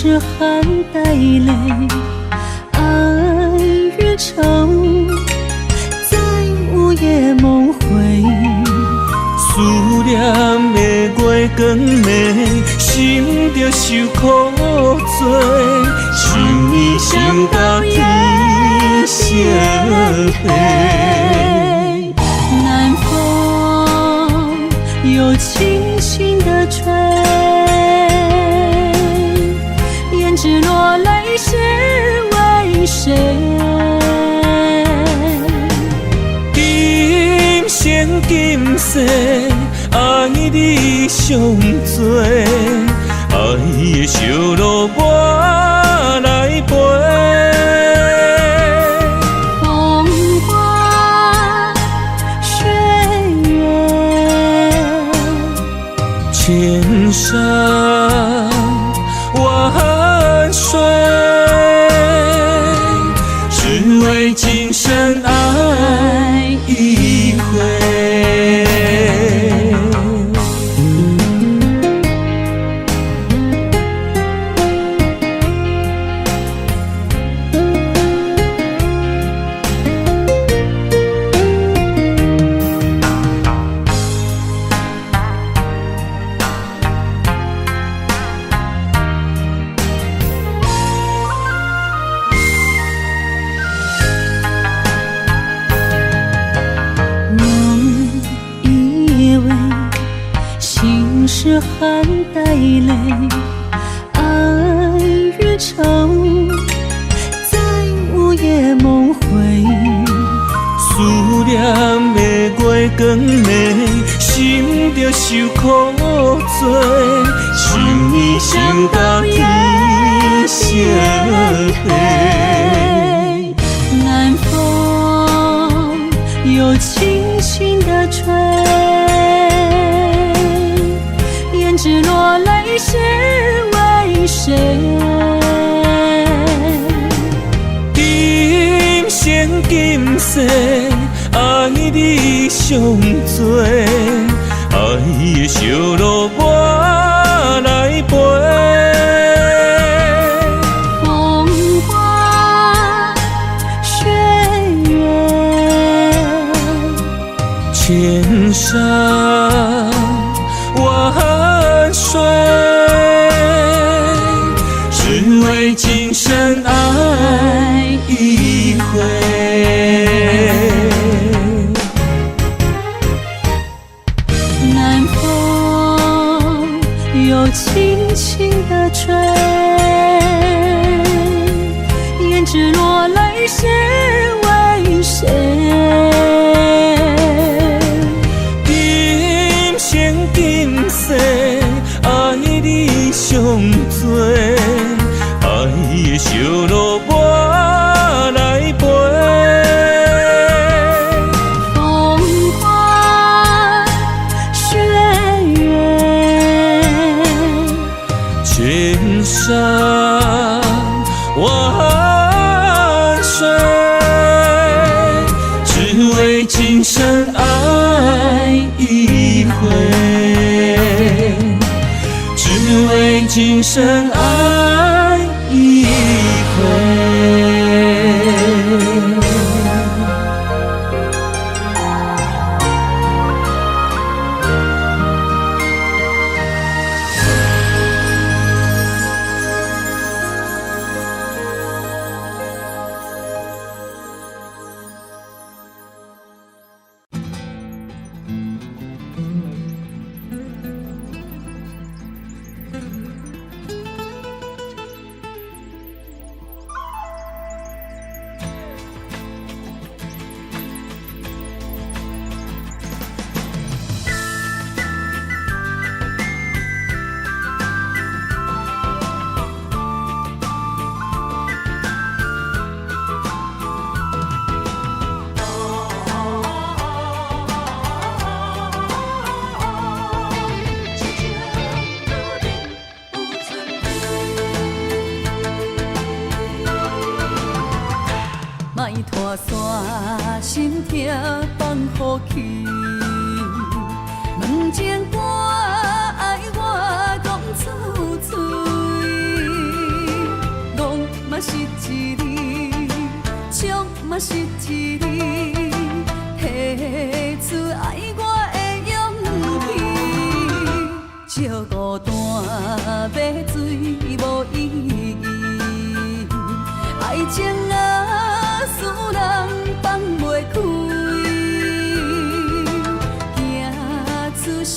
是含带泪，爱日长，在午夜梦回。思念的月光暝，心着受苦罪，想你想到天色黑。南风又轻轻地吹，胭脂落泪是为谁？今生今世，爱你上多，爱的烧路我来陪。风花雪月，千山万水，只为今生爱一回。是含带泪，爱与愁在午夜梦回。思念的月光暝，心着受苦做，想你想到天色黑。南风又轻轻地吹，胭脂落泪是为谁？今生今世，爱你上多，爱的烧路我来陪。风花雪月，千山万水，只为今生爱一回。南风又轻轻地吹，胭脂落泪是为谁？今生今世，爱你上多，爱的烧路我来陪。风花雪月，千山万水，只为今生爱一回，只为今生爱一回。莫拖山心痛放乎去，问情歌爱我讲出嘴，戆嘛是一字，唱嘛是一字，提出爱我的勇气，照孤单要水无意义，爱情啊，使人放袂开，行出寂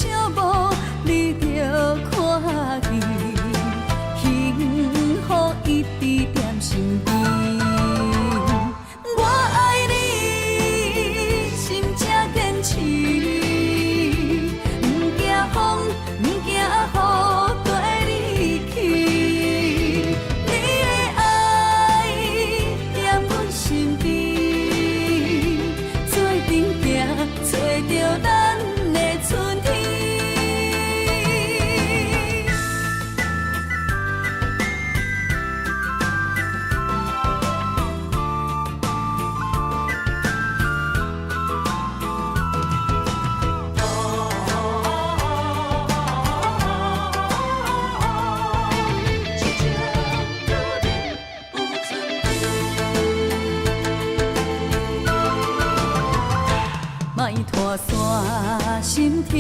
心痛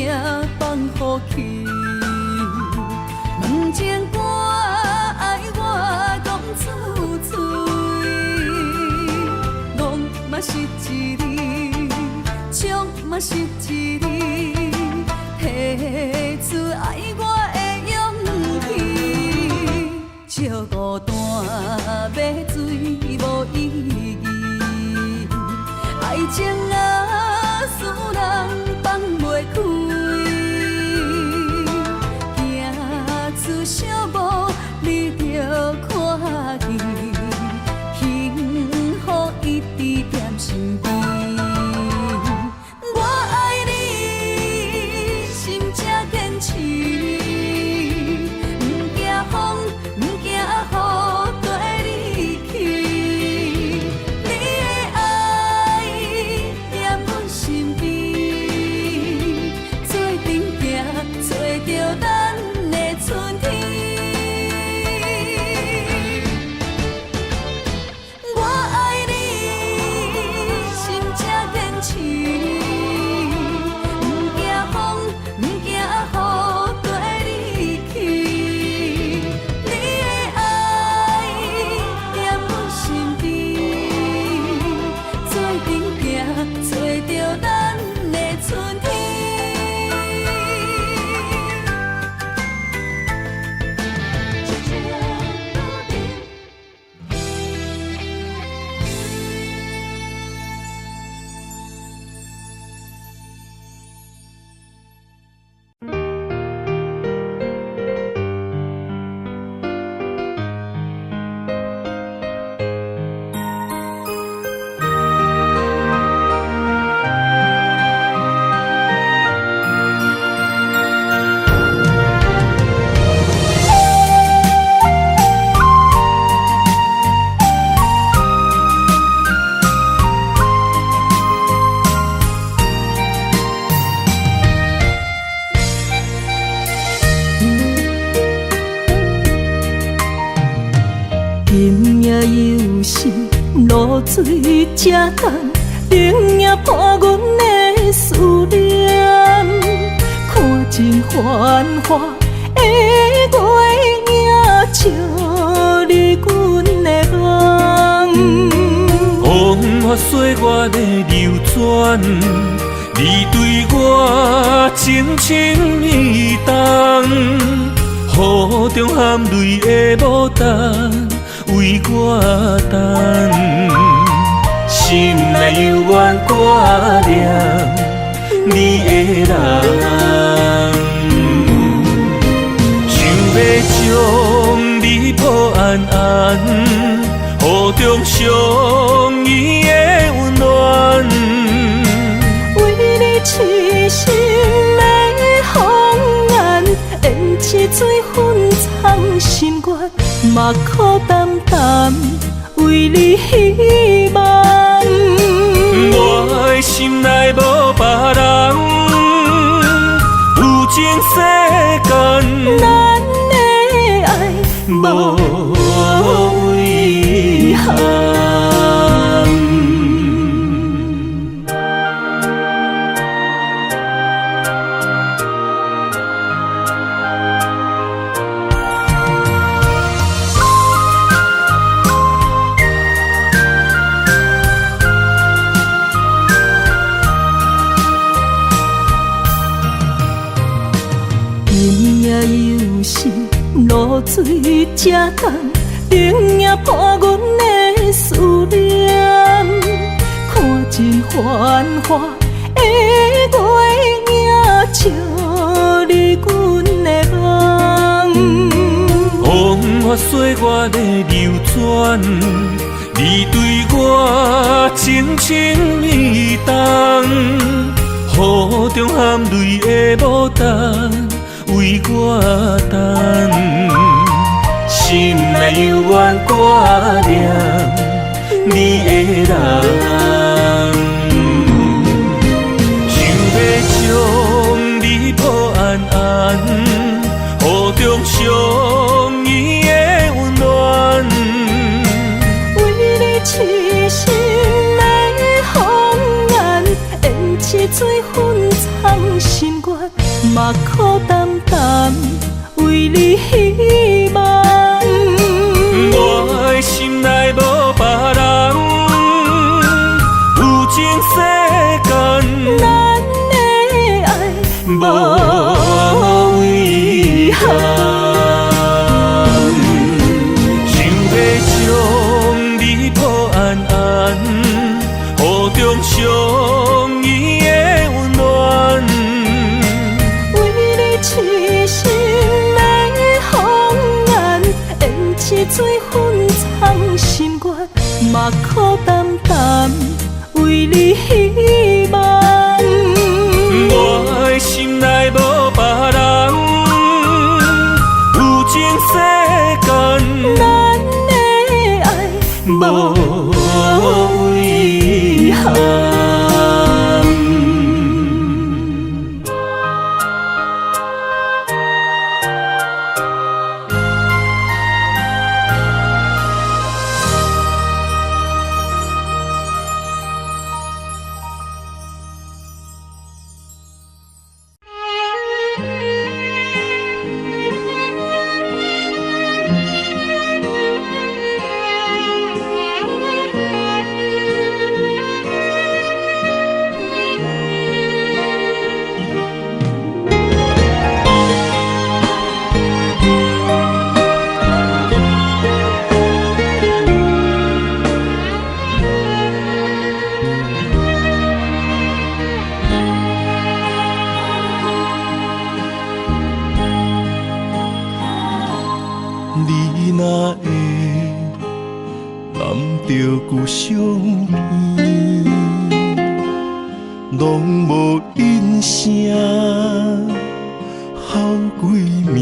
放乎去，问情歌爱我讲出嘴，戆嘛是一字，唱嘛是一字，提出爱我的勇气，笑孤单要水无意义，爱情啊使人放袂开，行出小步你着看见，幸福一直踮身边。我爱你，心才坚持，不惊风，不惊雨跟你去。你的爱踮阮身边，做阵行，找着咱的春天。我爱你，心才坚持，不惊风，不惊雨跟你去。你的爱踮阮身边，做阵行，找着咱的春天。今夜又是露水这重，冷也破阮的思念。看尽繁华的月影，照你阮的梦。风花雪月的流转，你对我情深意重，雨中含泪的牡丹。为我等，心内犹原挂念你的人，想要将你抱安安，雨中相依的温暖，为你痴心的红颜，胭脂水粉藏心愿。嘛苦淡淡，为你希望。我的心内无别人，有情世间，咱的爱无遗憾。露水这重，冷也破阮的思念。看尽繁华的月影，照你阮的梦。风花雪月的流转，你对我情深意重，雨中含泪的牡丹。为我等，心内犹原挂念你的人，想要将你抱安安，雨中相依的温暖，为你痴心的红颜，胭脂水粉藏心愿，嘛苦淡淡为你希望。我的心内无别人，有情世间，咱的爱无遗憾。想要将你抱安安，雨中相依的温暖。为你痴心的红颜，演一水粉藏心愿，嘛苦淡淡为你希望。我的心内无别人，有情世间，咱的爱无遗憾。你若会揽着故乡片，拢无因声好几暝，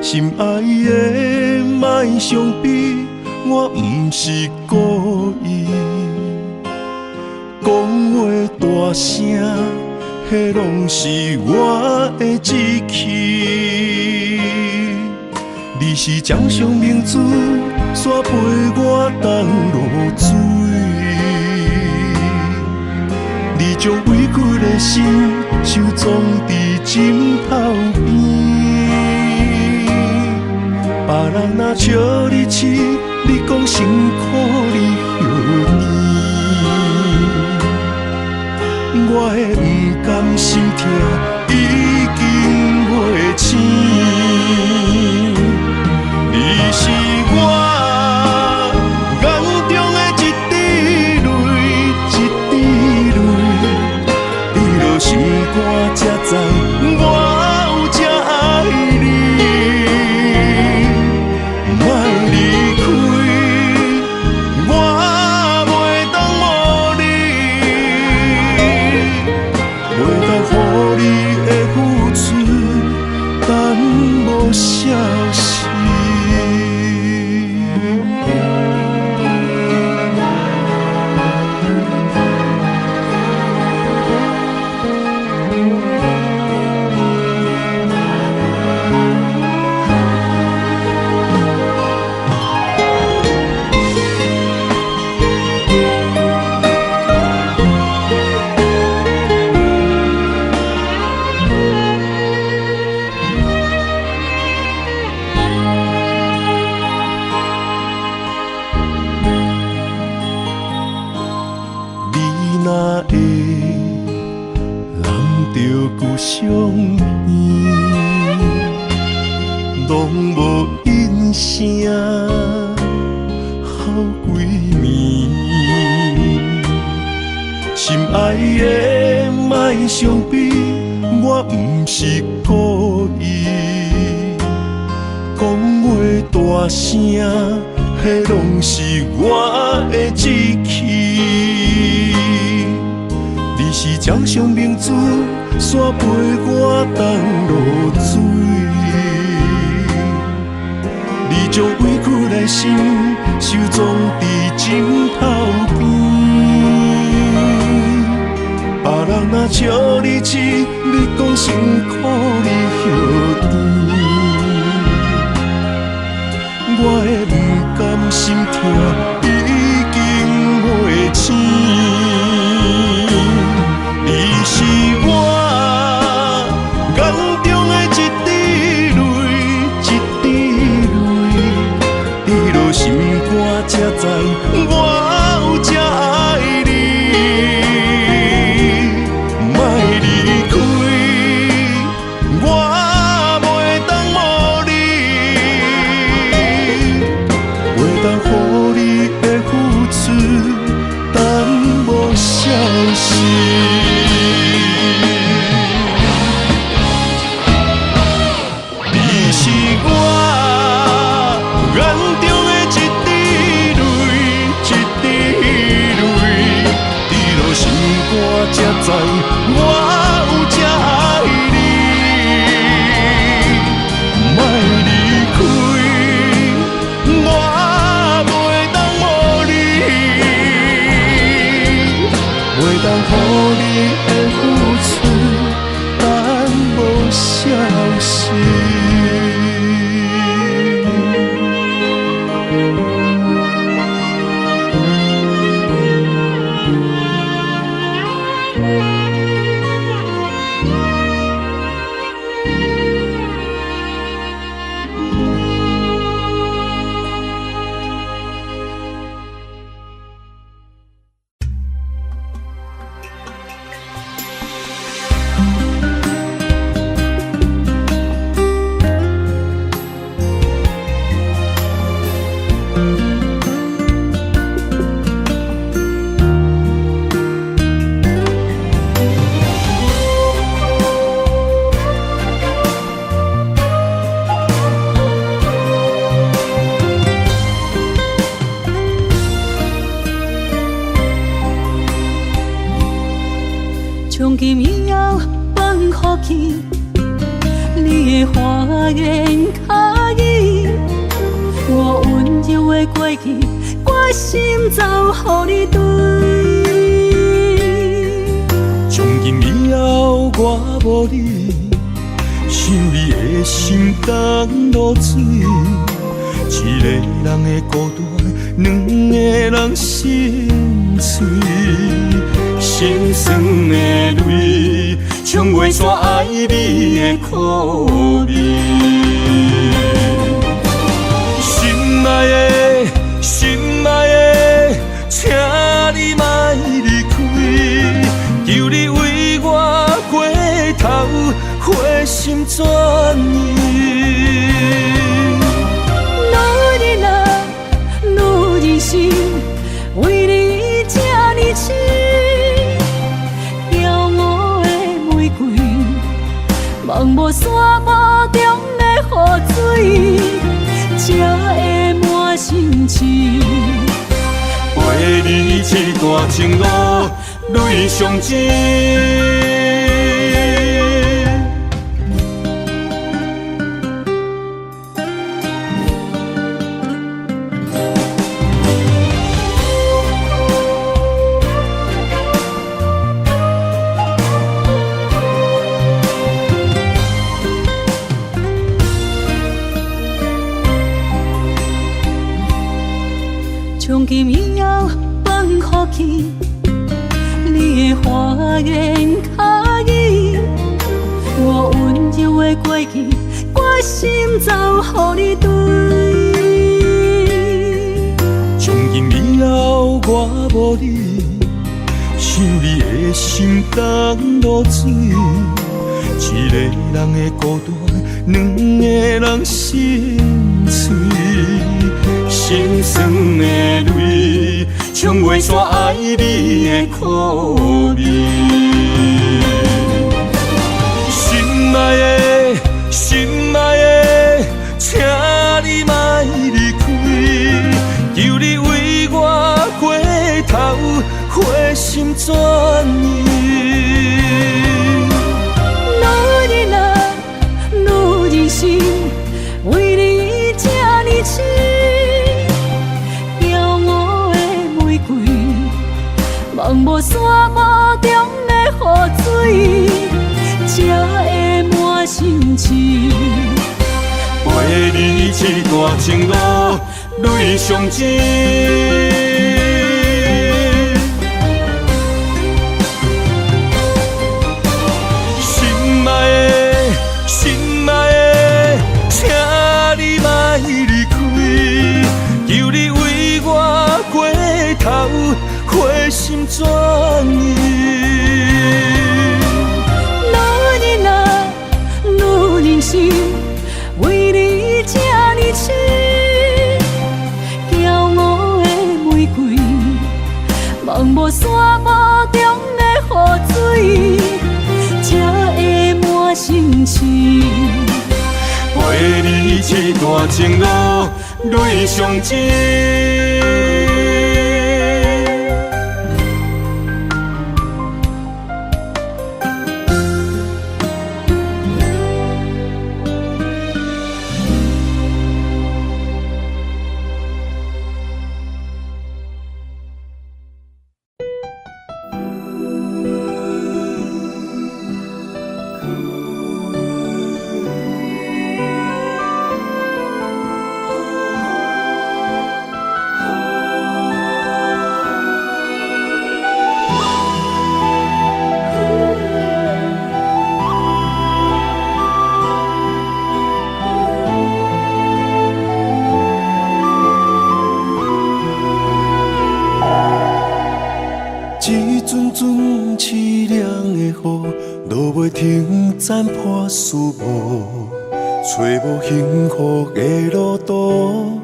心爱的莫伤悲，我不是故意，讲话大声，迄拢是我的志气。你是掌上明珠，煞陪我东落水。你将委屈的心收藏伫枕头边。别人若笑你痴，你讲辛苦你休甜。我的不甘心痛已经袂生。你是我眼中的一滴泪，一滴泪，你落心肝才知我有这爱你。莫离开，我袂当无你，袂当予你的付出等无消息。若会揽着故乡片，拢无因声好几暝。心爱的莫伤悲，我不是故意，讲话大声，迄拢是我的志气。你是掌上明珠，煞陪我东落水。你将委屈的心收藏伫枕头边。别人若笑你痴，你讲辛苦你休甜。我的不甘心痛已经袂生。你知我有这爱你，莫离开，我袂当无你，袂当予你的付出耽无消息。你是我眼中的一滴泪，一滴泪，滴落心肝才知我有这爱你，莫离开，我袂当无你，袂当予你的付出耽无消息。从今以后放予去，你的花言巧语，我温柔的过去，我心早予你对。从今以后我无你，想你的心当落水，一个人的孤单，两个人心碎。心酸的泪，冲袂煞爱你的苦味。心爱的，心爱的，请你莫离开，求你为我过头，花心全意。女人啊，女人心，为你这呢痴。望无山坡中的雨水，才会满心痴。陪你这段情路，泪上甜。从今以后放予去，你的花言巧语，我温柔的过去，我心早予你对。从今以后我无你，想你的心当落水，一个人的孤单，两个人心碎。心酸的泪，冲袂煞爱你的苦味。心爱的，心爱的，请你莫离开，求你为我过头，花心全意。女人啊，女人心，为你这呢痴。望无山坡中的雨水，才会满心痴。陪你这段情路，泪上甜。心爱的，心爱的，请你莫离开，求你为我大情路泪相知。一阵阵凄凉的雨，落袂停，斩破思无，找无幸福的路途，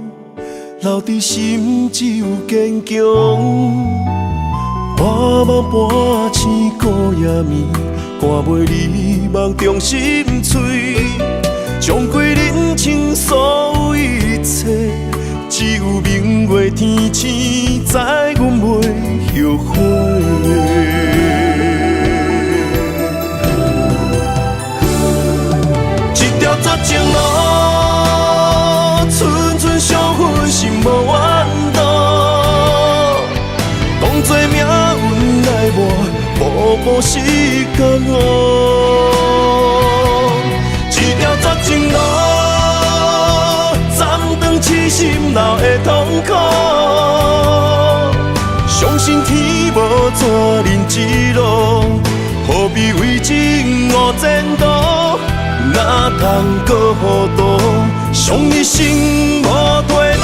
留伫心只有坚强。半梦半醒孤夜眠，赶袂你梦中心碎，将归人生所有一切，只有明月天星知阮袂后悔。一条绝情路，寸寸相分，心无怨妒。当作命运来磨，步步是甘愿。一条绝情路，斩断痴心闹的痛苦。相信天无绝人之路，何必为情误前途？哪通搁糊涂，伤一生无退路。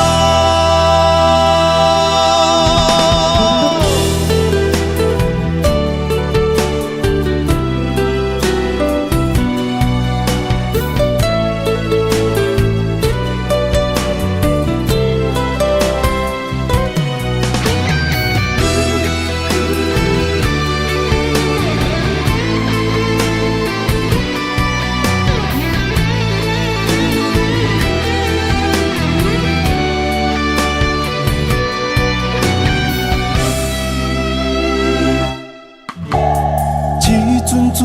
阵阵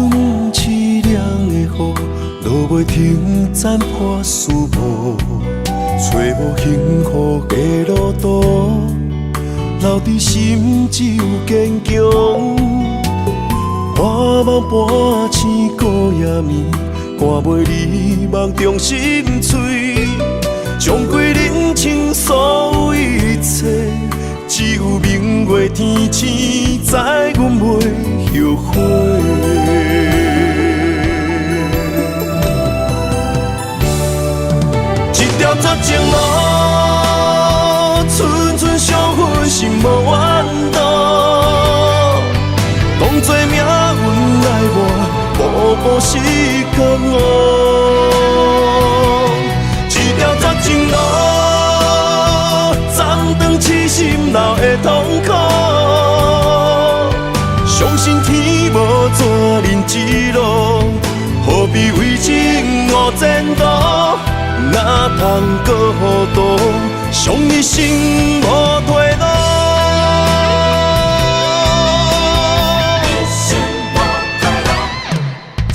凄凉的雨，落袂停，斩破思无，找无幸福的路途，留伫心只有坚强。半梦半醒孤夜眠，赶袂你梦中心碎，将归人生所有一切，只有明月天星知阮袂后悔。一条绝情路，寸寸相分，心无怨妒。当作命运来磨，步步是甘愿。一条绝情路，斩断痴心闹的痛苦。相信天无绝人之路，何必为情误前途？哪通搁糊涂，伤一生无退路。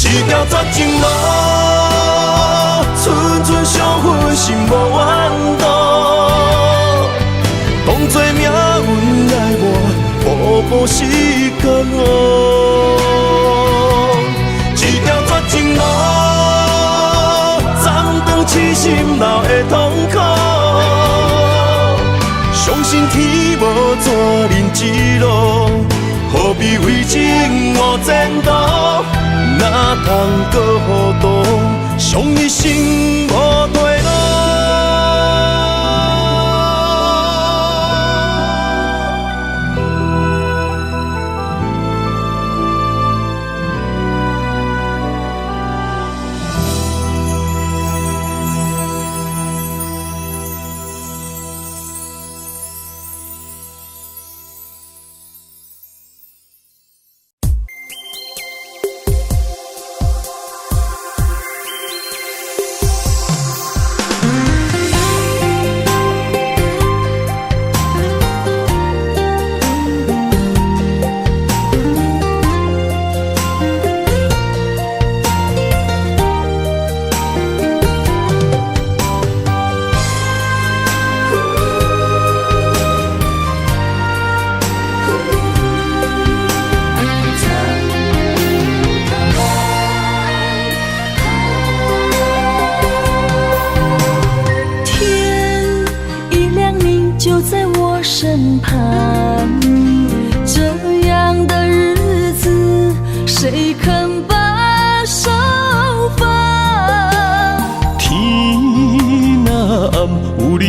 一条绝情路，寸寸相分，心无怨妒。当作命运来磨，步步是甘愿。一条绝情路，斩断痴心闹的痛苦。相信天无绝人之路，何必为情误前途？哪通搁糊涂，伤一生无退路。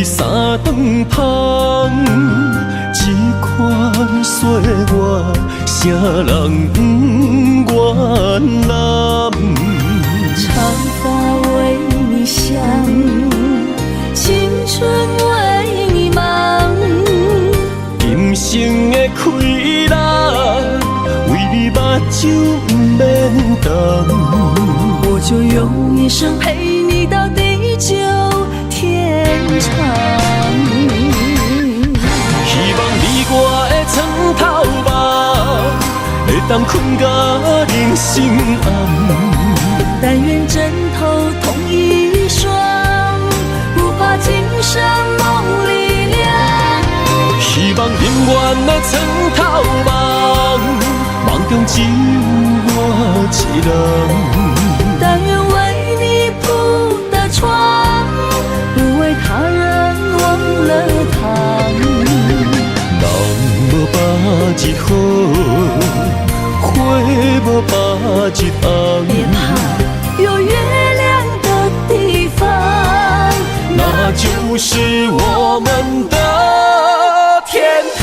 你三顿芳，这款岁月，啥人不愿揽？长发为你香，青春为你忙。今生的快乐，为你目睭不免干。我就用一生陪你到地久天长。希望你我的床头梦，会当困甲人心暗。但愿枕头同一双，不怕今生梦里凉。希望永远的床头梦，梦中只有我一人。但愿为你铺的床，不为他人忘了躺。人无百日好，花无百日红。别怕，有月亮的地方，那就是我们的天堂。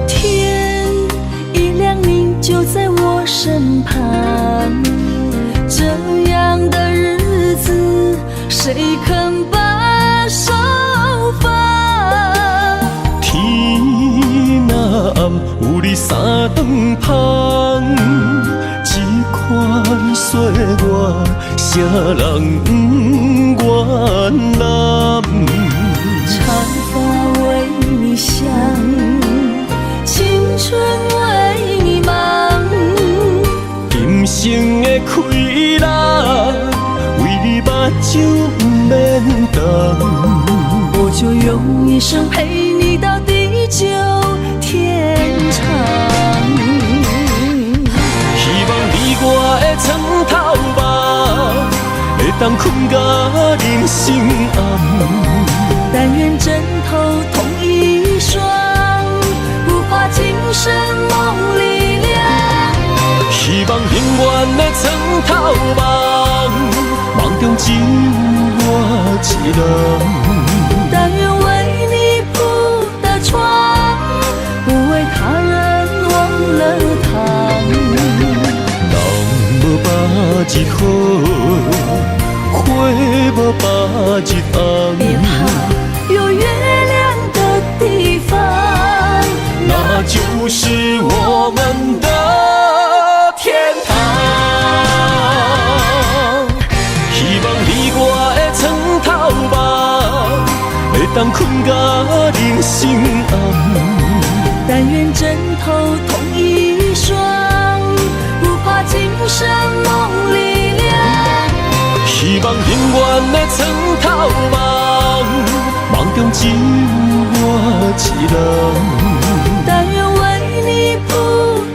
天一亮，你就在我身旁。这样的日子，谁肯把手放？天若暗，有你三顿芳，这款岁月，啥人不愿揽？长发为你香，青春为你忙。今生的快乐，为你目睭不免干。我就用一生陪你到地久天长。希望你我的床头梦，会当困甲人心暗。但愿枕头同一双，不怕今生梦里凉。希望永远的床头梦，梦中只有我一人。但愿为你铺的床，不为他人忘了躺。人无百日好，花无百日红。别怕，有月亮的地方，那就是我们的天堂。希望你我的床头梦，会当困甲人心暗。但愿枕头同一双，不怕今生梦里凉。希望永远的床头梦，梦中只有我一人。但愿为你铺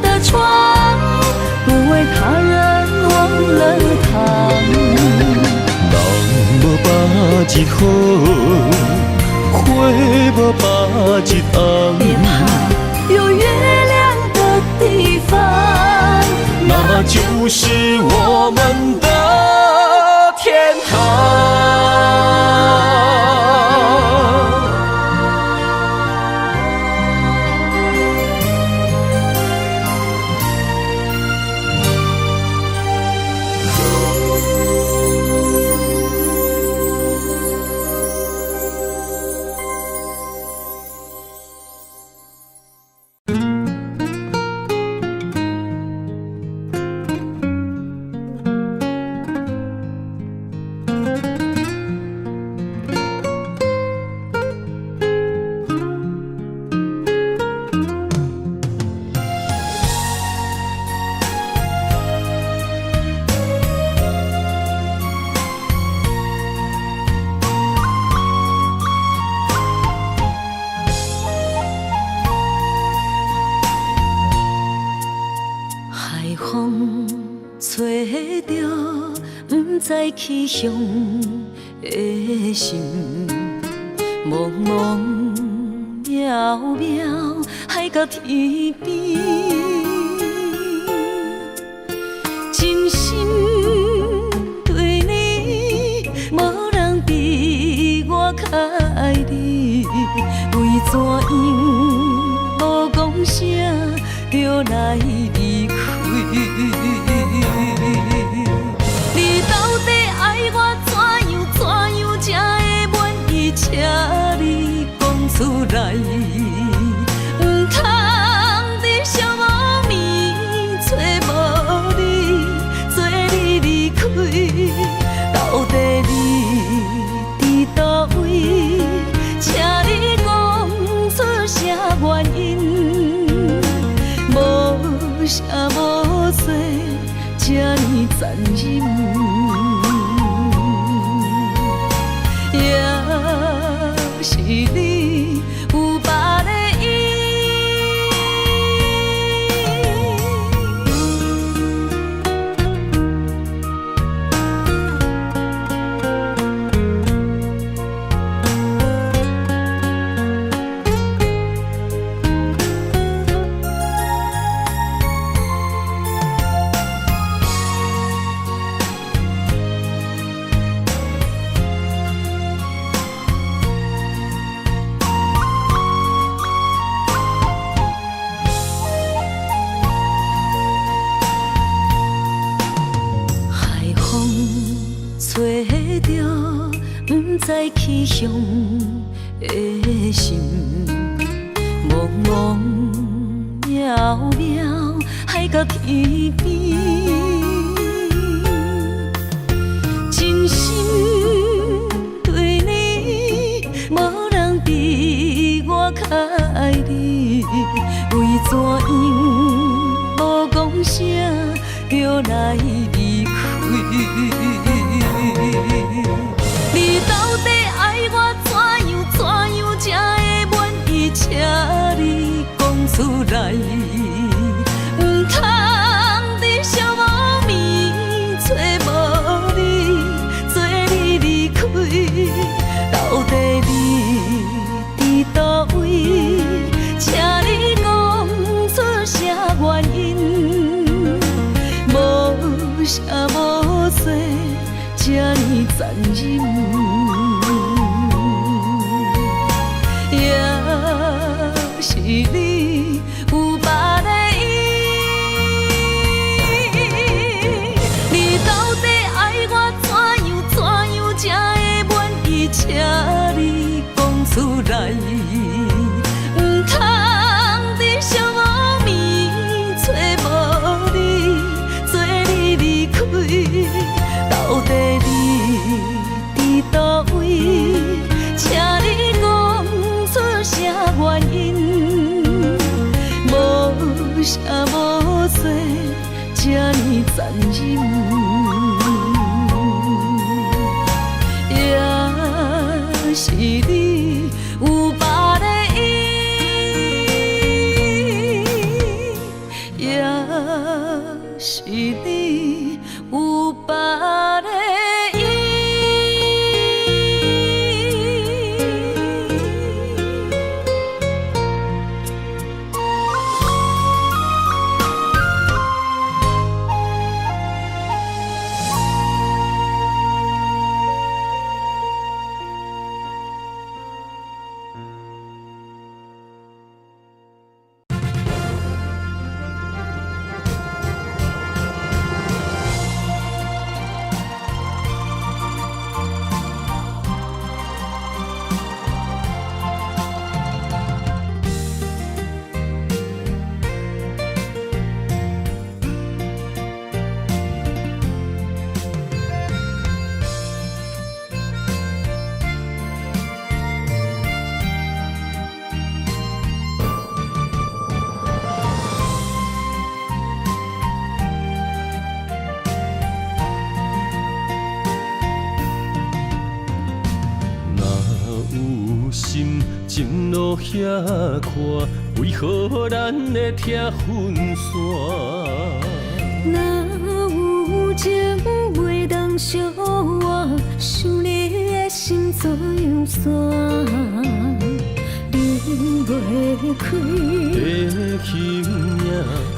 的床，不为他人忘了躺。人无百日好，花无百日红。别怕，有月亮的地方，那就是我们的天堂。风吹着，不知去向的心，茫茫渺渺，海到天边，真心对你，无人比我较爱你，为怎样无讲声就来离开？你到底爱我怎样才会满意？请你讲出来，唔通伫寂寞暝找无你，做你离开。到底你伫倒位？请你讲出啥原因？无啥无做，这呢残忍。也是你有别的意。知去向的心，茫茫渺渺，海到天边，真心对你，无人比我较爱你，为怎样无讲声就来离开？你到底爱我怎样才会满意？请你讲出来，唔通伫寂寞暝找无你，做你离开。到底你伫倒位？请你讲出啥原因？无啥无做，这呢残忍。也是你有别的意。你到底爱我怎样才会满意？请你讲出来，唔通伫寂寞暝找无你，做你离开。到底你伫倒位？请你讲出啥原因？无啥无做，这呢残忍。也是你有别的意，也是你有别的意。情路遐宽，为何咱会拆分散？若有情袂当相做样山，离袂开。的形影，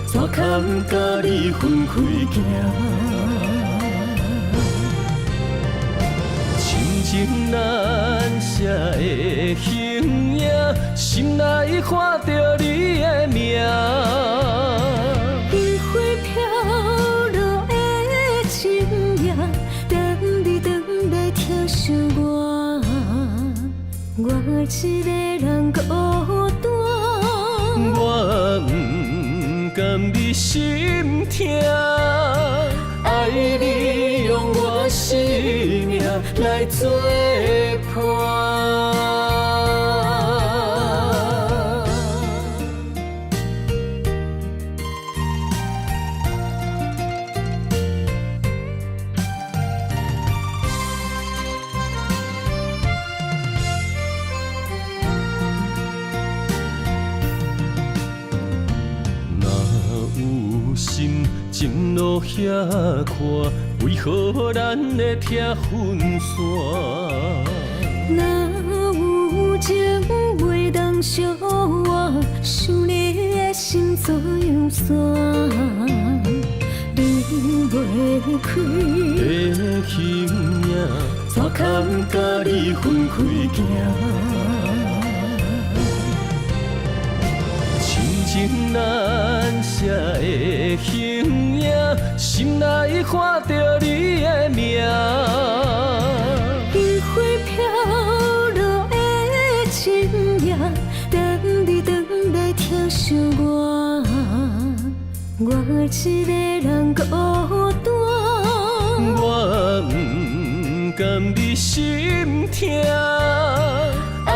怎堪甲你分开行？亲情难舍的形影，心内看着你的名。烟花飘落的深夜，等你回来疼惜我，我一个人孤单。我不甘你心痛，爱你用我生命来作伴。前路遐宽，为何咱会拆分线？若有情袂当相换，想你的心做样山，离袂开。的形影，怎堪甲你分开行？亲情难舍的形影，心内看着你的名。烟花飘落的深夜，等你回来疼惜我，我一个人孤单。我不甘你心痛，爱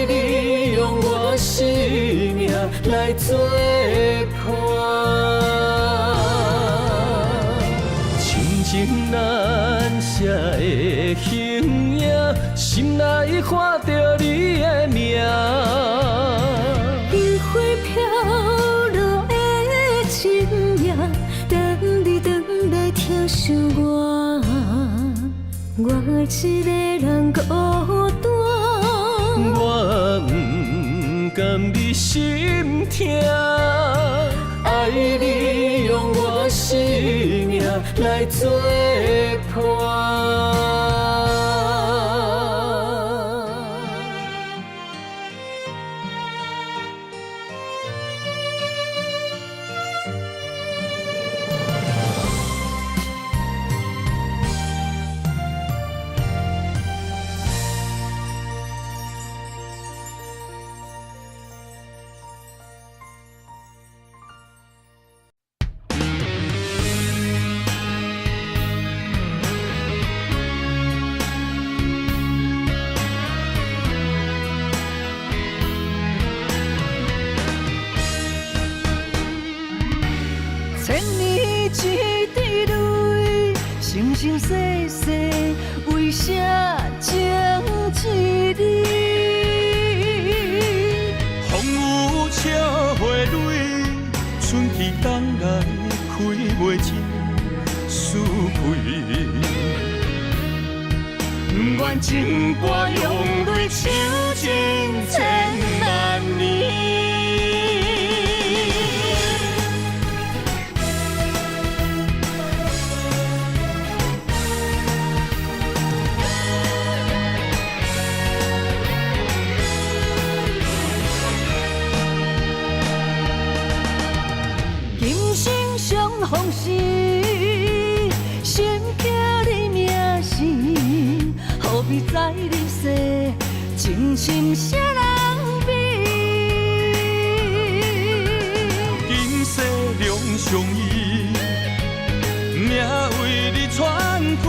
你用我生命来作伴。亲情难舍的形影，心内看着你的名。烟花飘落的深夜，等你回来疼惜我，我一个人孤单。我不甘你心痛，爱你用我生命来作伴。千年一滴泪，生生世世为啥情一你？风雨笑花蕊，春去冬来开袂尽思开。不愿情歌用泪唱尽千万年。往事，心叫你名字，何必在你世，真心啥人比？今世两相依，命为你传开，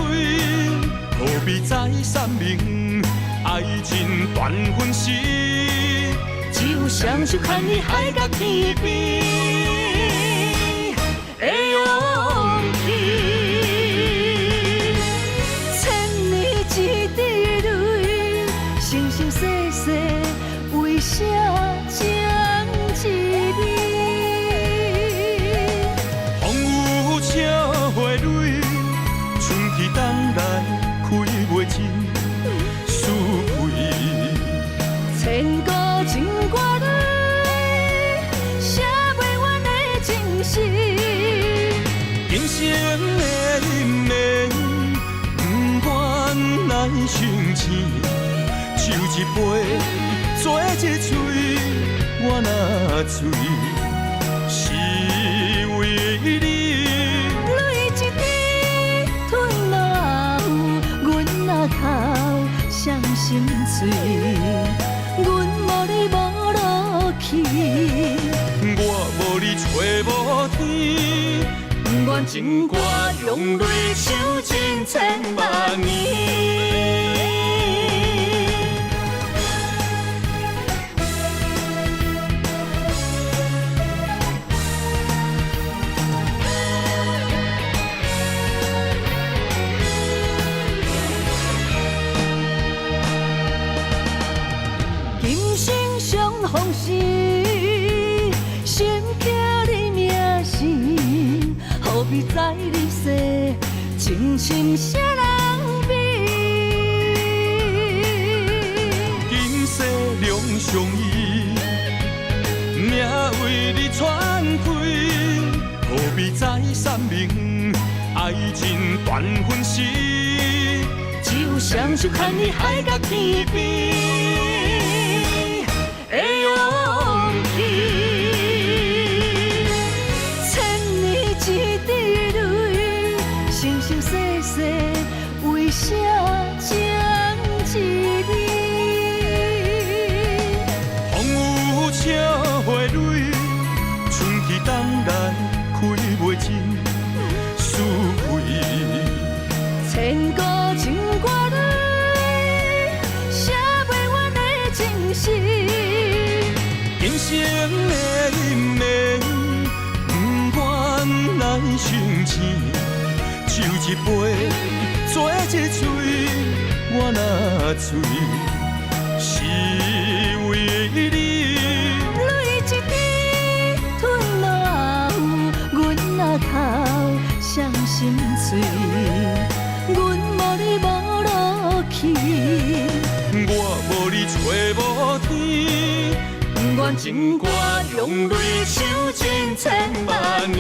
何必再三明？爱情断分时，只有双手牵你海角天边。的勇气，千年一滴泪，生生世世为啥情一你？风雨笑花蕊，春去冬来开袂尽思开。生的因缘，不愿来相欠，酒一杯，做一嘴，我若醉，是为你。泪一滴吞落喉，阮若哭伤心碎，阮无你无路去，我无你找无天。阮情歌用泪唱尽千万年。今生相逢时，心刻你名字，何必在你世，情深谁人比？今世两相依，命为你传开，何必再三明？爱情断分时，只有双手牵你海角天边的勇气。千年一滴泪，生生世世为啥情一你？风雨笑花蕊，春去冬来开袂尽，思归。千古情歌里，写袂完的情诗。今生的因缘，不愿来相欠，酒一杯，做一嘴，我若醉，是为你。泪一滴吞落喉，阮若哭伤心碎，阮无你无路去，我无你找无天。阮情歌用泪唱尽千万年。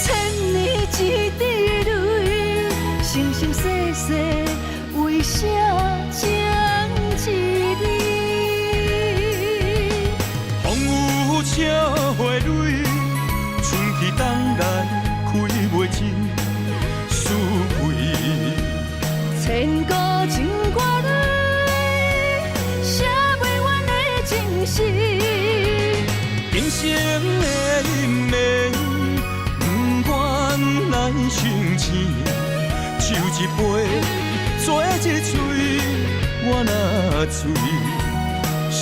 千年一滴泪，生生世世为啥情一你？风雨笑花蕊，春去冬来开袂尽，思归。千古情歌里，写袂完的情诗。今生的因缘，不愿来相欠，酒一杯，做一嘴，我若醉，是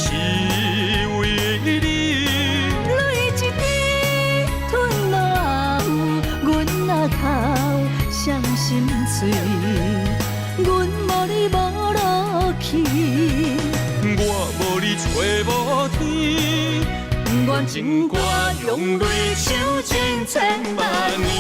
为你。泪一滴吞落喉，阮若哭伤心碎，阮无你无路去，我无你找无天。阮情歌用泪唱尽千万年。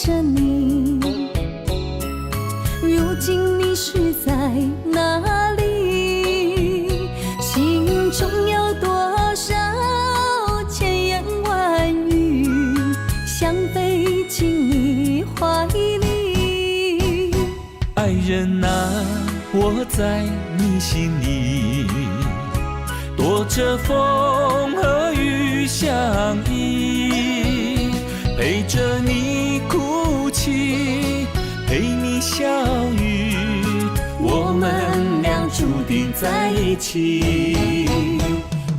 着你，如今你是在哪里？心中有多少千言万语，想飞进你怀里。爱人啊，我在你心里，躲着风和雨相依，陪着你哭泣，陪你笑语，我们俩注定在一起。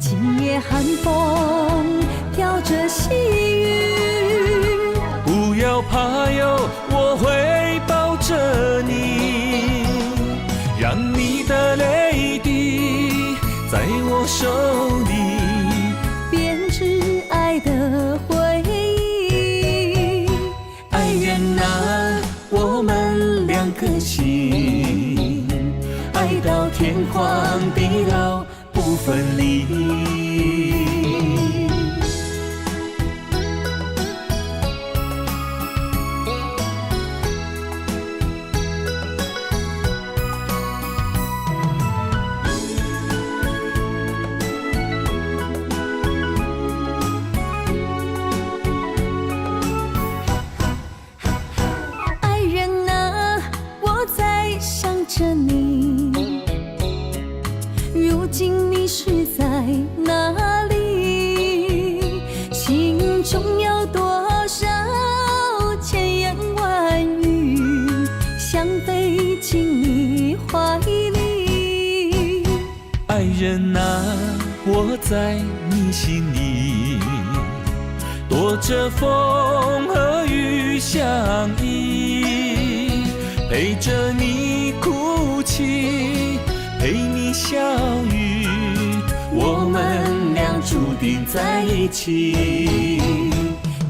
今夜寒风飘细雨。不要怕哟，我会抱着你，让你的泪滴在我手里编织爱的回忆。爱人啊，我们两颗心，爱到天荒地老不分离。爱人啊，我在想着你，如今你是在哪里？心中有多少千言万语，想飞进你怀里。爱人啊，我在你心里，躲着风和雨相依，陪着你哭泣，陪你笑语，我们俩注定在一起。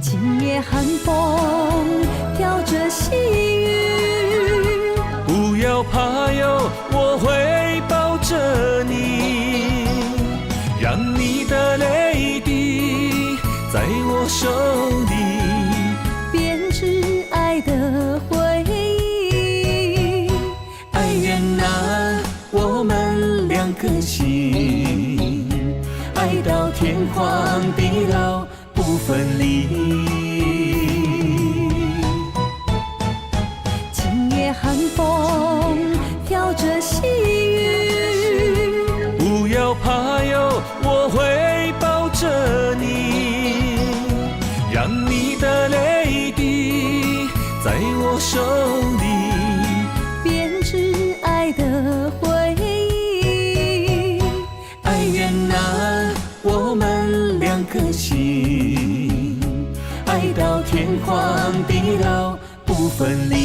今夜寒风飘着细雨，不要怕哟，我会抱着你，让你的泪滴在我手里编织爱的回忆。爱人啊，我们两颗心，爱到天荒地老不分离。今夜寒风飘着细雨，不要怕哟，我会抱着你，让你的泪滴在我手里编织爱的回忆。爱人啊，我们两颗心，爱到天荒地老不分离。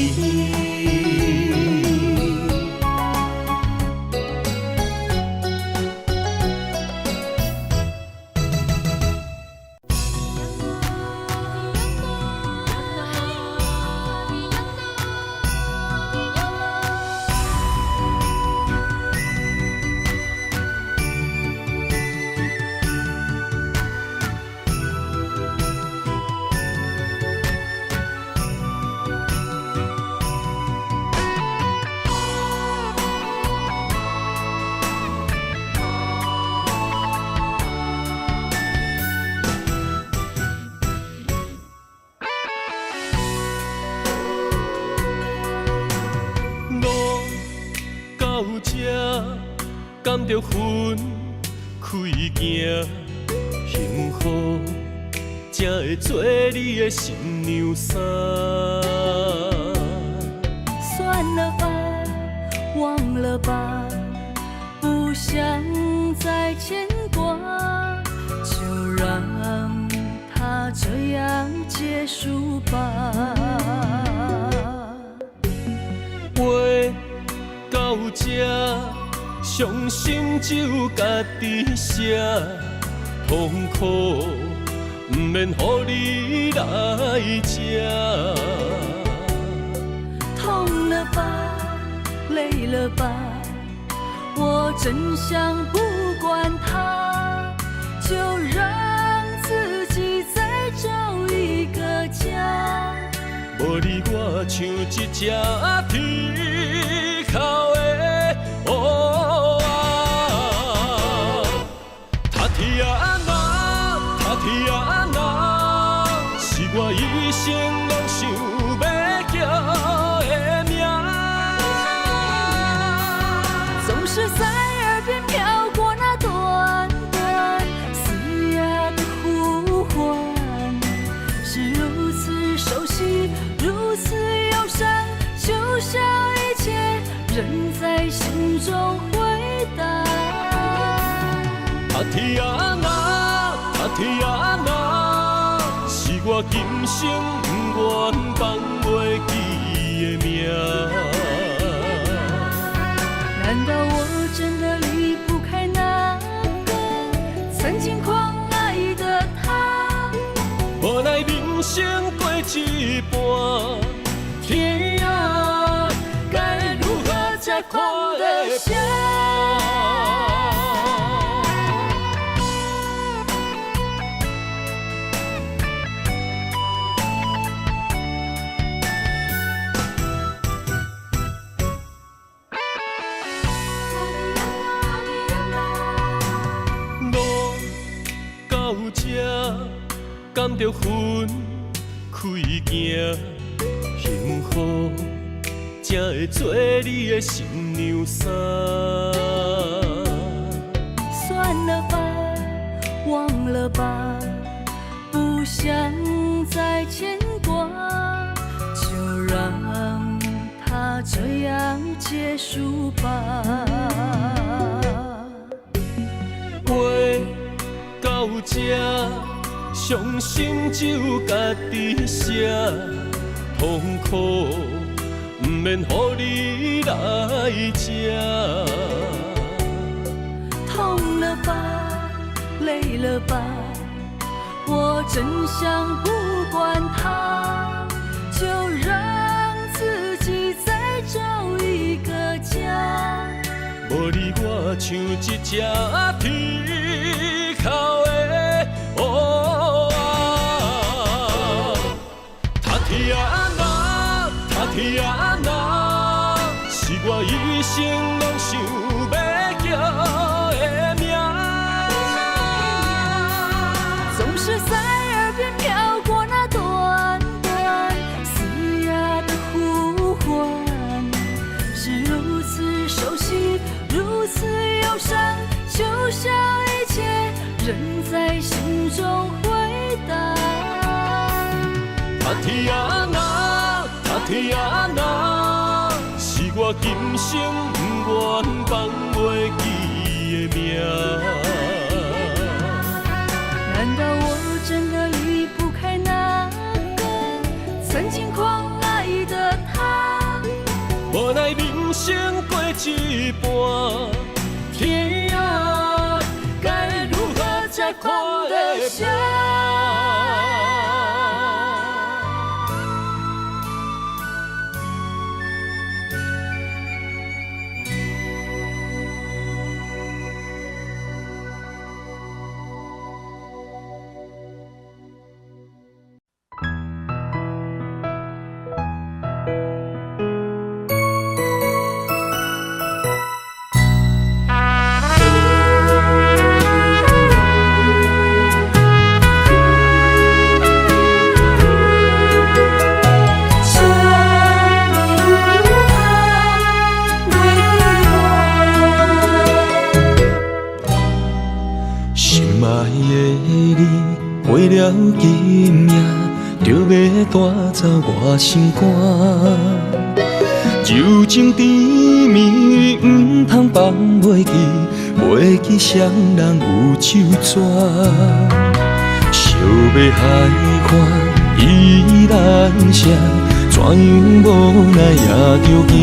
甘着云开行，幸福才会做你的新娘衫。算了吧，忘了吧，不想再牵挂，就让它这样结束吧。话到这，伤心只有家己写，痛苦不免乎你来吃。痛了吧，累了吧，我真想不管它，就让自己再找一个家。无你我像一只啼哭的乌鸦，他啼啊那，他啼啊那，是我一生拢想要叫的名。总是在耳边飘过那短短嘶哑的呼唤，是如此熟悉，如此忧伤，就像一切仍在心中回荡。他啼啊那，他啼啊那。我今生不愿放袂记的名。难道我真的离不开那个曾经狂爱的他？无奈人生过一半，天啊，该如何才看得下？甘着分开行，幸福才会做你的新娘衫。算了吧，忘了吧，不想再牵挂，就让它这样结束吧。话到这。伤心只有家己写，痛苦不免予你来吃。痛了吧，累了吧，我真想不管它，就让自己再找一个家。无你我像一只啼哭的乌。天啊那，是我一生拢想要叫的名。总是在耳边飘过那短短嘶哑的呼唤，是如此熟悉，如此忧伤，就像一切仍在心中回荡。天啊那，天啊那，是我今生不愿放袂记的名。难道我真的离不开那个曾经狂爱的他？无奈人生过一半，天啊，该如何才看得下？为了今夜，就要带走我心肝。柔情甜蜜，唔通放袂记，袂记双人有手纸。想要海看依然谁，怎样无奈也着行。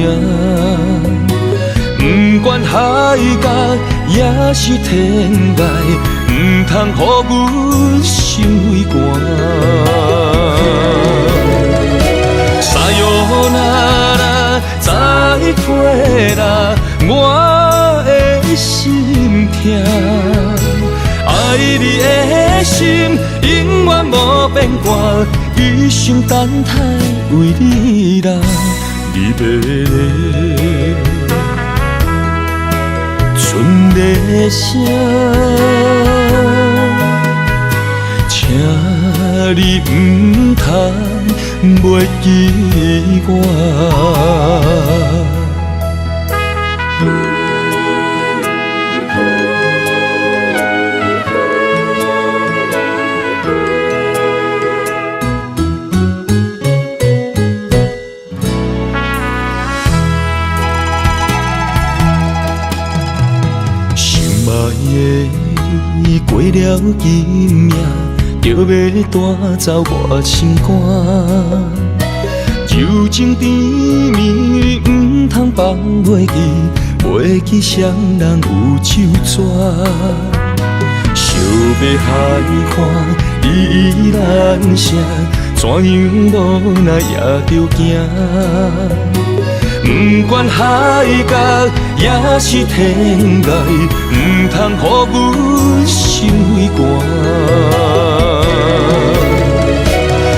不管海角也是天涯。唔通予阮心为寒，沙哟那那再回来，我的心痛。爱你的心永远无变卦，一生等待为你来，你要春的声，请你唔通袂记我。过了今夜，就要带走我心肝。柔情甜蜜，唔通放袂记，袂记双人有手纸。想要海看依然声，怎样无奈也着惊。不管海角也是天涯，唔通予阮心为寒。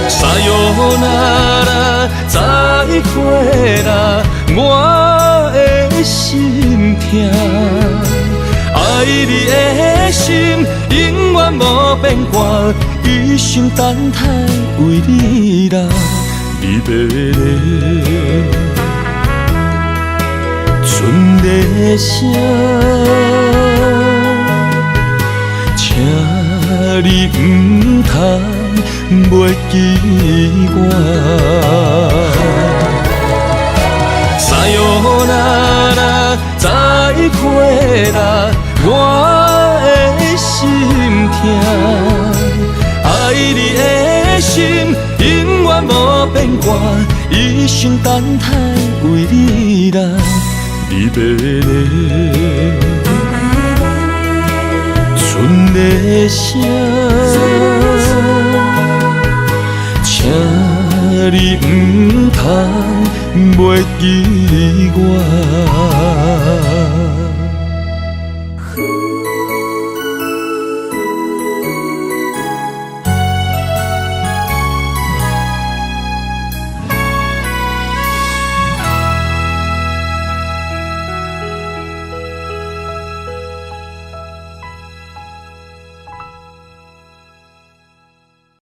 撒哟那拉，再会啦，我的心痛。爱你的心永远无变卦，一生等待为你啦，你要来。剩个声，请你唔通袂记我。撒哟那拉，再会啦，我的心痛。爱你的心永远无变卦，一生等待为你啦。你要来，剩个声，请你唔通袂记我。